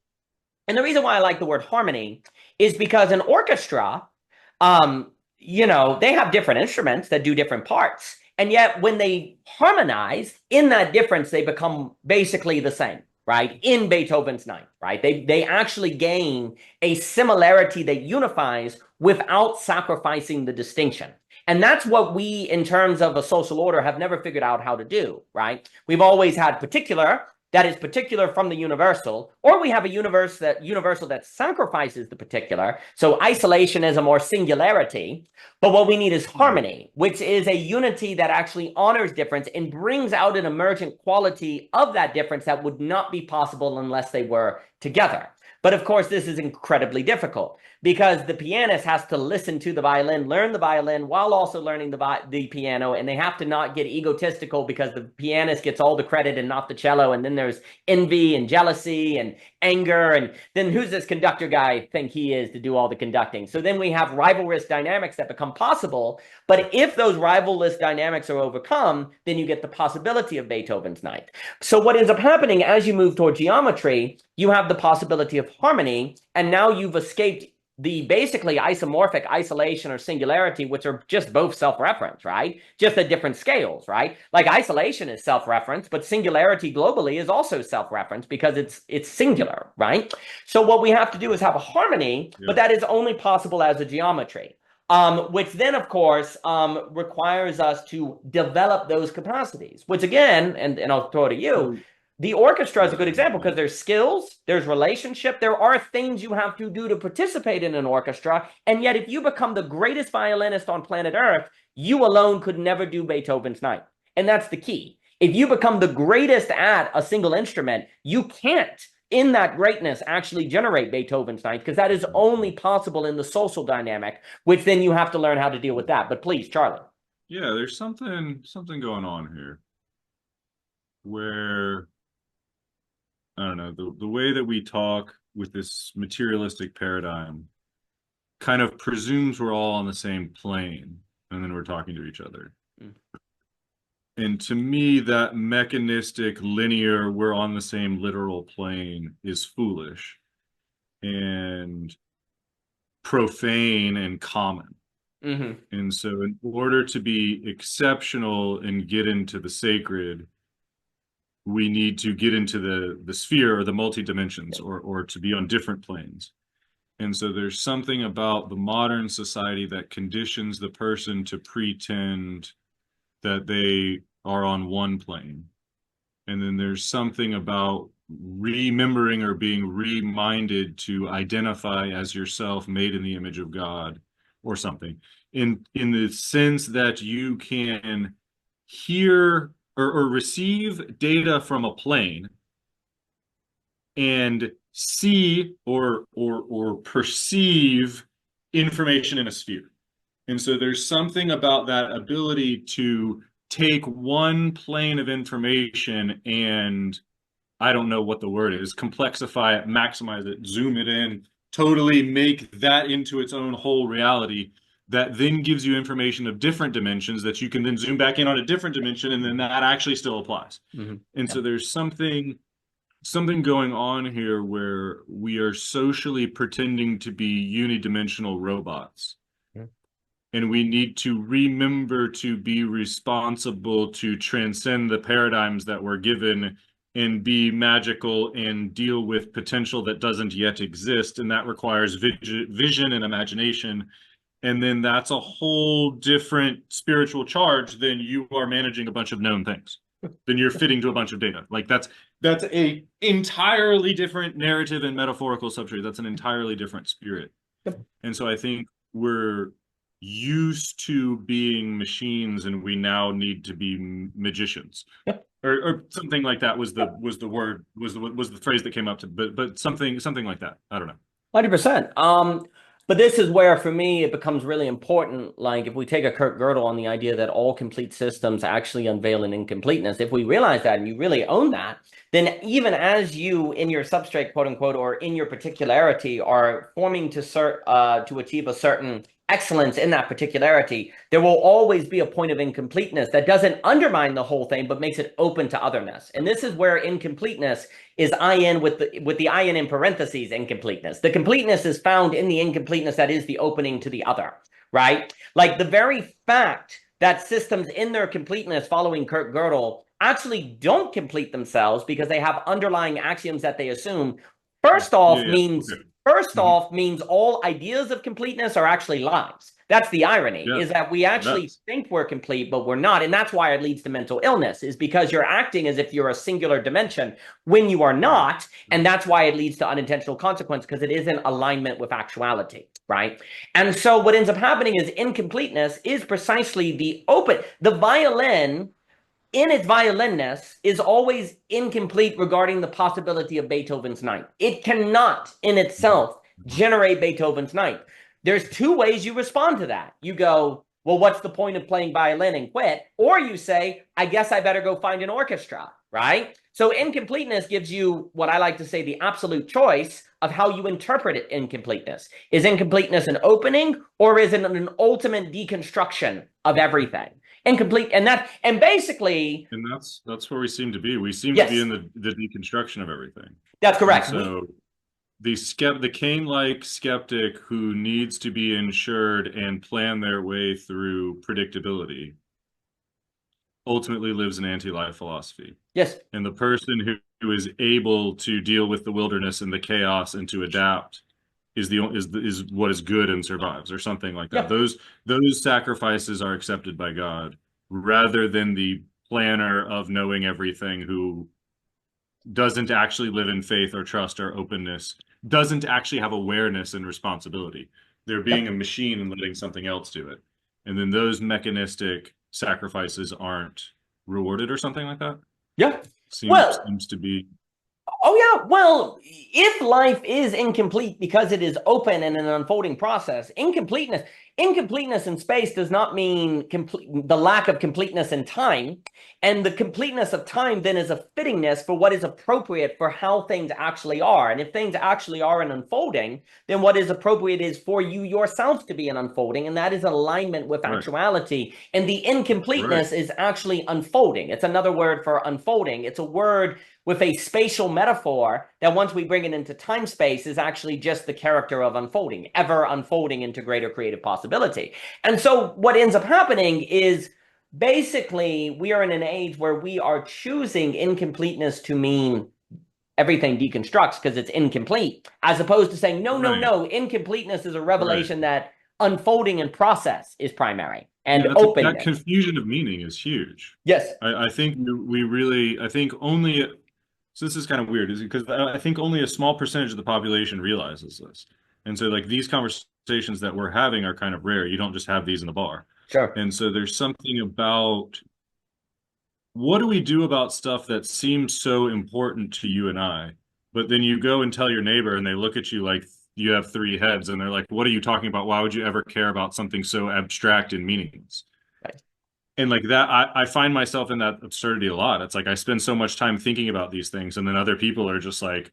And the reason why I like the word harmony is because an orchestra, they have different instruments that do different parts. And yet when they harmonize in that difference, they become basically the same, right? In Beethoven's Ninth, right? They actually gain a similarity that unifies without sacrificing the distinction. And that's what we, in terms of a social order, have never figured out how to do, right? We've always had particular that is particular from the universal, or we have a universal that sacrifices the particular. So isolationism or singularity. But what we need is harmony, which is a unity that actually honors difference and brings out an emergent quality of that difference that would not be possible unless they were together. But of course, this is incredibly difficult because the pianist has to listen to the violin, learn the violin while also learning the piano, and they have to not get egotistical because the pianist gets all the credit and not the cello, and then there's envy and jealousy and anger, and then who's this conductor guy think he is to do all the conducting? So then we have rivalrous dynamics that become possible, but if those rivalrous dynamics are overcome, then you get the possibility of Beethoven's Ninth. So what ends up happening as you move toward geometry, you have the possibility of harmony, and now you've escaped the basically isomorphic isolation or singularity, which are just both self-reference, right? Just at different scales, right? Like isolation is self-reference, but singularity globally is also self-reference because it's singular, right? So what we have to do is have a harmony, but Yeah. that is only possible as a geometry. Which then, of course, requires us to develop those capacities, which again, and I'll throw it to you, So, the orchestra is a good example yeah. because there's skills, there's relationship, there are things you have to do to participate in an orchestra. And yet, if you become the greatest violinist on planet Earth, you alone could never do Beethoven's Ninth. And that's the key. If you become the greatest at a single instrument, you can't, in that greatness, actually generate Beethoven's Ninth because that is only possible in the social dynamic, which then you have to learn how to deal with that. But please, Charlie. Yeah, there's something going on here where I don't know, the way that we talk this materialistic paradigm kind of presumes we're all on the same plane, and then we're talking to each other. And to me, that mechanistic, linear, we're on the same literal plane is foolish and profane and common. And so in order to be exceptional and get into the sacred, we need to get into the sphere or the multi-dimensions, or to be on different planes. And so there's something about the modern society that conditions the person to pretend that they are on one plane. And then there's something about remembering or being reminded to identify as yourself made in the image of God or something, in the sense that you can hear or receive data from a plane and see or perceive information in a sphere. And so there's something about that ability to take one plane of information and, I don't know what the word is, complexify it, maximize it, zoom it in, totally make that into its own whole reality, that then gives you information of different dimensions that you can then zoom back in on a different dimension, and then that actually still applies. And so there's something going on here where we are socially pretending to be unidimensional robots. And we need to remember to be responsible to transcend the paradigms that we're given and be magical and deal with potential that doesn't yet exist. And that requires vision and imagination. And then that's a whole different spiritual charge than you are managing a bunch of known things. Then you're fitting to a bunch of data. Like that's a entirely different narrative and metaphorical substrate. That's an entirely different spirit. And so I think we're used to being machines, and we now need to be magicians, or something like that was the phrase that came up to, but something like that. I don't know. 100%. But this is where, for me, it becomes really important. Like, if we take a Kurt Gödel on the idea that all complete systems actually unveil an incompleteness, if we realize that and you really own that, then even as you, in your substrate, quote unquote, or in your particularity, are forming to achieve a certain excellence in that particularity, there will always be a point of incompleteness that doesn't undermine the whole thing, but makes it open to otherness. And this is where incompleteness is in with the in in parentheses, incompleteness. The completeness is found in the incompleteness that is the opening to the other, right? Like the very fact that systems in their completeness following Kurt Gödel actually don't complete themselves because they have underlying axioms that they assume, first off means all ideas of completeness are actually lies. That's the irony, is that we actually think we're complete, but we're not. And that's why it leads to mental illness, is because you're acting as if you're a singular dimension when you are not. And that's why it leads to unintentional consequence, because it is in alignment with actuality, right? And so what ends up happening is incompleteness is precisely the violin in its violinness is always incomplete regarding the possibility of Beethoven's Ninth. It cannot in itself generate Beethoven's Ninth. There's two ways you respond to that. You go, well, what's the point of playing violin, and quit? Or you say, I guess I better go find an orchestra, right? So incompleteness gives you what I like to say the absolute choice of how you interpret it. Incompleteness. Is incompleteness an opening, or is it an ultimate deconstruction of everything? Incomplete, and basically, and that's where we seem to be. We seem to be in the deconstruction of everything. That's correct. And so the Cain-like skeptic who needs to be insured and plan their way through predictability ultimately lives an anti-life philosophy. Yes. And the person who is able to deal with the wilderness and the chaos and to adapt is what is good and survives, or something like that. Yeah. Those sacrifices are accepted by God, rather than the planner of knowing everything who doesn't actually live in faith or trust or openness, doesn't actually have awareness and responsibility. They're being a machine and letting something else do it. And then those mechanistic sacrifices aren't rewarded, or something like that. Yeah. Seems to be. Oh, yeah. Well, if life is incomplete because it is open and an unfolding process, incompleteness in space does not mean the lack of completeness in time. And the completeness of time then is a fittingness for what is appropriate for how things actually are. And if things actually are an unfolding, then what is appropriate is for you yourself to be an unfolding. And that is alignment with actuality. And the incompleteness is actually unfolding. It's another word for unfolding. It's a word with a spatial metaphor that once we bring it into time space is actually just the character of unfolding, ever unfolding into greater creative possibility. And so what ends up happening is basically we are in an age where we are choosing incompleteness to mean everything deconstructs because it's incomplete, as opposed to saying, no, incompleteness is a revelation that unfolding and process is primary. And openness. That confusion of meaning is huge. Yes. I think only, so this is kind of weird, is because I think only a small percentage of the population realizes this. And so like these conversations that we're having are kind of rare. You don't just have these in the bar. Sure. And so there's something about, what do we do about stuff that seems so important to you and I, but then you go and tell your neighbor and they look at you like you have three heads and they're like, what are you talking about? Why would you ever care about something so abstract and meaningless? Right. And like that, I find myself in that absurdity a lot. It's like I spend so much time thinking about these things, and then other people are just like,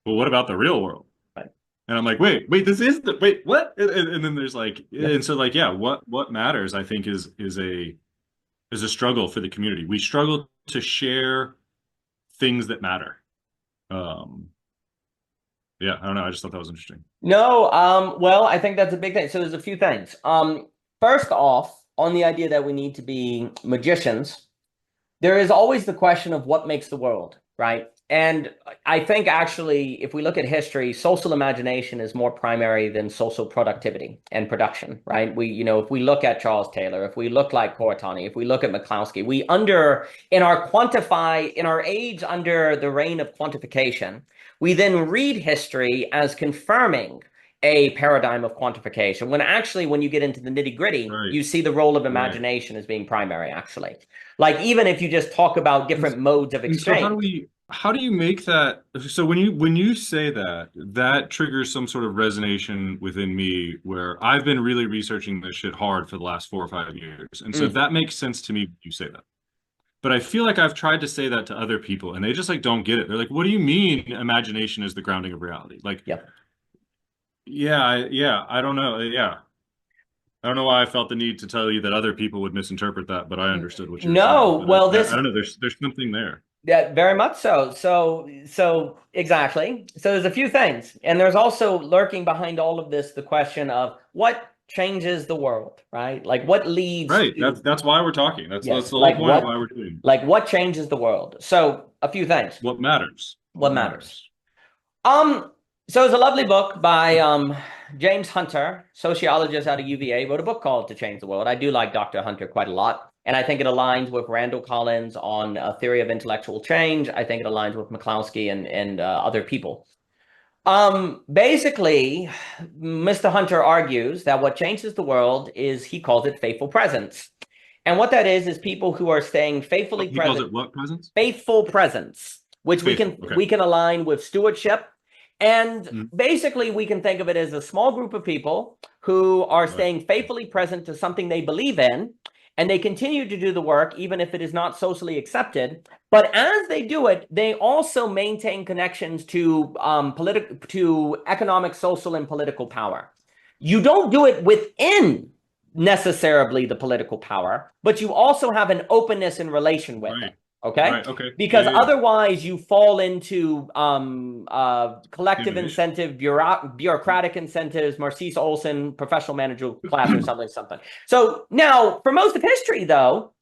well, what about the real world? Right. And I'm like, wait, what? And then there's like, and so like, yeah, what matters, I think, is a struggle for the community. We struggle to share things that matter. Yeah, I don't know. I just thought that was interesting. No, well, I think that's a big thing. So there's a few things. First off, on the idea that we need to be magicians, there is always the question of what makes the world, right? And I think actually, if we look at history, social imagination is more primary than social productivity and production, right? If we look at Charles Taylor, if we look like Coratani, if we look at McCloskey, in our age under the reign of quantification, we then read history as confirming a paradigm of quantification, when actually, when you get into the nitty-gritty, you see the role of imagination as being primary, actually. Like, even if you just talk about different modes of exchange. So how do you make that? So when you say that, that triggers some sort of resonation within me, where I've been really researching this shit hard for the last 4 or 5 years. And so that makes sense to me when you say that. But I feel like I've tried to say that to other people and they just like don't get it. They're like, what do you mean imagination is the grounding of reality? Like, I don't know. I don't know why I felt the need to tell you that other people would misinterpret that, but I understood what you're saying. No, well, I don't know. There's something there. Yeah, very much so. So exactly. So there's a few things, and there's also lurking behind all of this the question of what changes the world, right? Like what leads. Right. That's why we're talking. That's the whole point of why we're doing. Like what changes the world. So a few things. What matters? What matters? So it's a lovely book by James Hunter, sociologist out of UVA, wrote a book called To Change the World. I do like Dr. Hunter quite a lot. And I think it aligns with Randall Collins on a theory of intellectual change. I think it aligns with McCloskey and other people. Basically, Mr. Hunter argues that what changes the world is, he calls it faithful presence. And what that is people who are staying faithfully present. He calls it what presence? Faithful presence, which we can align with stewardship. And basically, we can think of it as a small group of people who are staying faithfully present to something they believe in, and they continue to do the work, even if it is not socially accepted. But as they do it, they also maintain connections to economic, social, and political power. You don't do it within necessarily the political power, but you also have an openness in relation with it. Okay. Right, okay. Because otherwise you fall into collective incentive, bureaucratic incentives, Marcise Olson, professional manager class or something. So now, for most of history, though,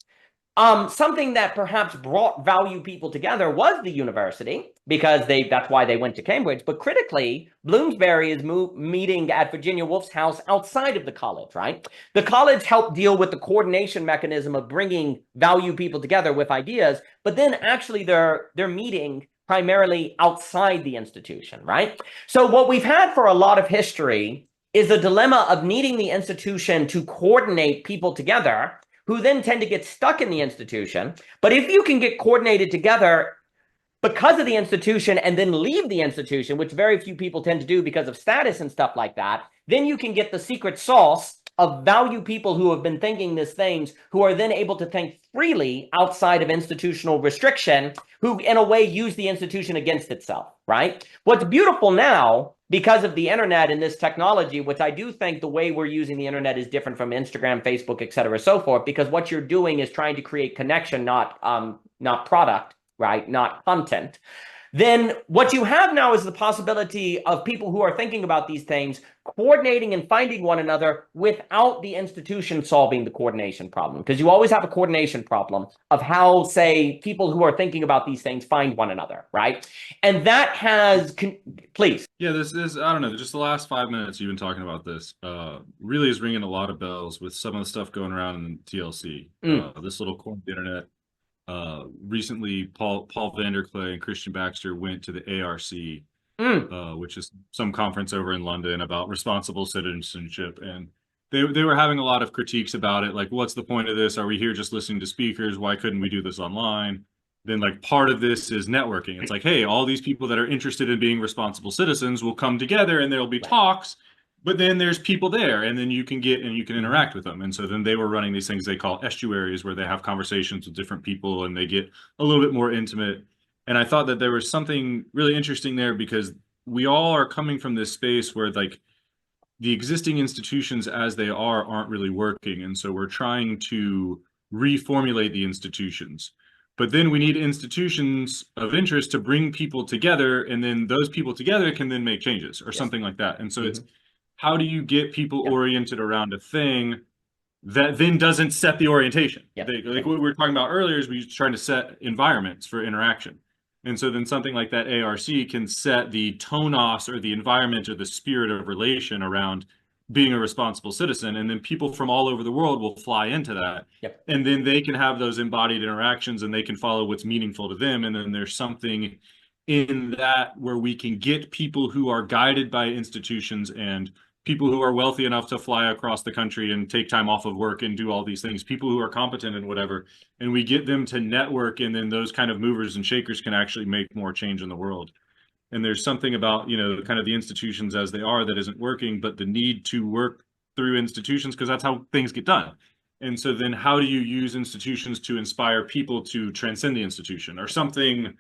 something that perhaps brought value people together was the university, because that's why they went to Cambridge. But critically, Bloomsbury is meeting at Virginia Woolf's house outside of the college, right? The college helped deal with the coordination mechanism of bringing value people together with ideas, but then actually they're meeting primarily outside the institution, right? So what we've had for a lot of history is the dilemma of needing the institution to coordinate people together, who then tend to get stuck in the institution. But if you can get coordinated together because of the institution and then leave the institution, which very few people tend to do because of status and stuff like that, then you can get the secret sauce of value people who have been thinking these things, who are then able to think freely outside of institutional restriction, who in a way use the institution against itself, right? What's beautiful now, because of the internet and this technology, which I do think the way we're using the internet is different from Instagram, Facebook, et cetera, so forth, because what you're doing is trying to create connection, not product, right? Not content. Then what you have now is the possibility of people who are thinking about these things coordinating and finding one another without the institution solving the coordination problem. Because you always have a coordination problem of how, say, people who are thinking about these things find one another, right? And that has, please. Yeah, this is, I don't know, just the last 5 minutes you've been talking about this really is ringing a lot of bells with some of the stuff going around in TLC. This little corner of the internet. Recently, Paul Vanderklay and Christian Baxter went to the ARC, which is some conference over in London about responsible citizenship, and they were having a lot of critiques about it, like, what's the point of this? Are we here just listening to speakers? Why couldn't we do this online? Then, like, part of this is networking. It's like, hey, all these people that are interested in being responsible citizens will come together, and there'll be talks. But then there's people there, and then you can get and you can interact with them. And so then they were running these things they call estuaries, where they have conversations with different people and they get a little bit more intimate. And I thought that there was something really interesting there, because we all are coming from this space where, like, the existing institutions as they aren't really working. And so we're trying to reformulate the institutions. But then we need institutions of interest to bring people together, and then those people together can then make changes or something like that. And so it's, how do you get people oriented around a thing that then doesn't set the orientation? Like what we were talking about earlier is we're trying to set environments for interaction. And so then something like that ARC can set the tonos or the environment or the spirit of relation around being a responsible citizen. And then people from all over the world will fly into that. And then they can have those embodied interactions and they can follow what's meaningful to them. And then there's something in that where we can get people who are guided by institutions and people who are wealthy enough to fly across the country and take time off of work and do all these things, people who are competent and whatever, and we get them to network, and then those kind of movers and shakers can actually make more change in the world. And there's something about, you know, kind of the institutions as they are that isn't working, but the need to work through institutions, because that's how things get done. And so then how do you use institutions to inspire people to transcend the institution, or something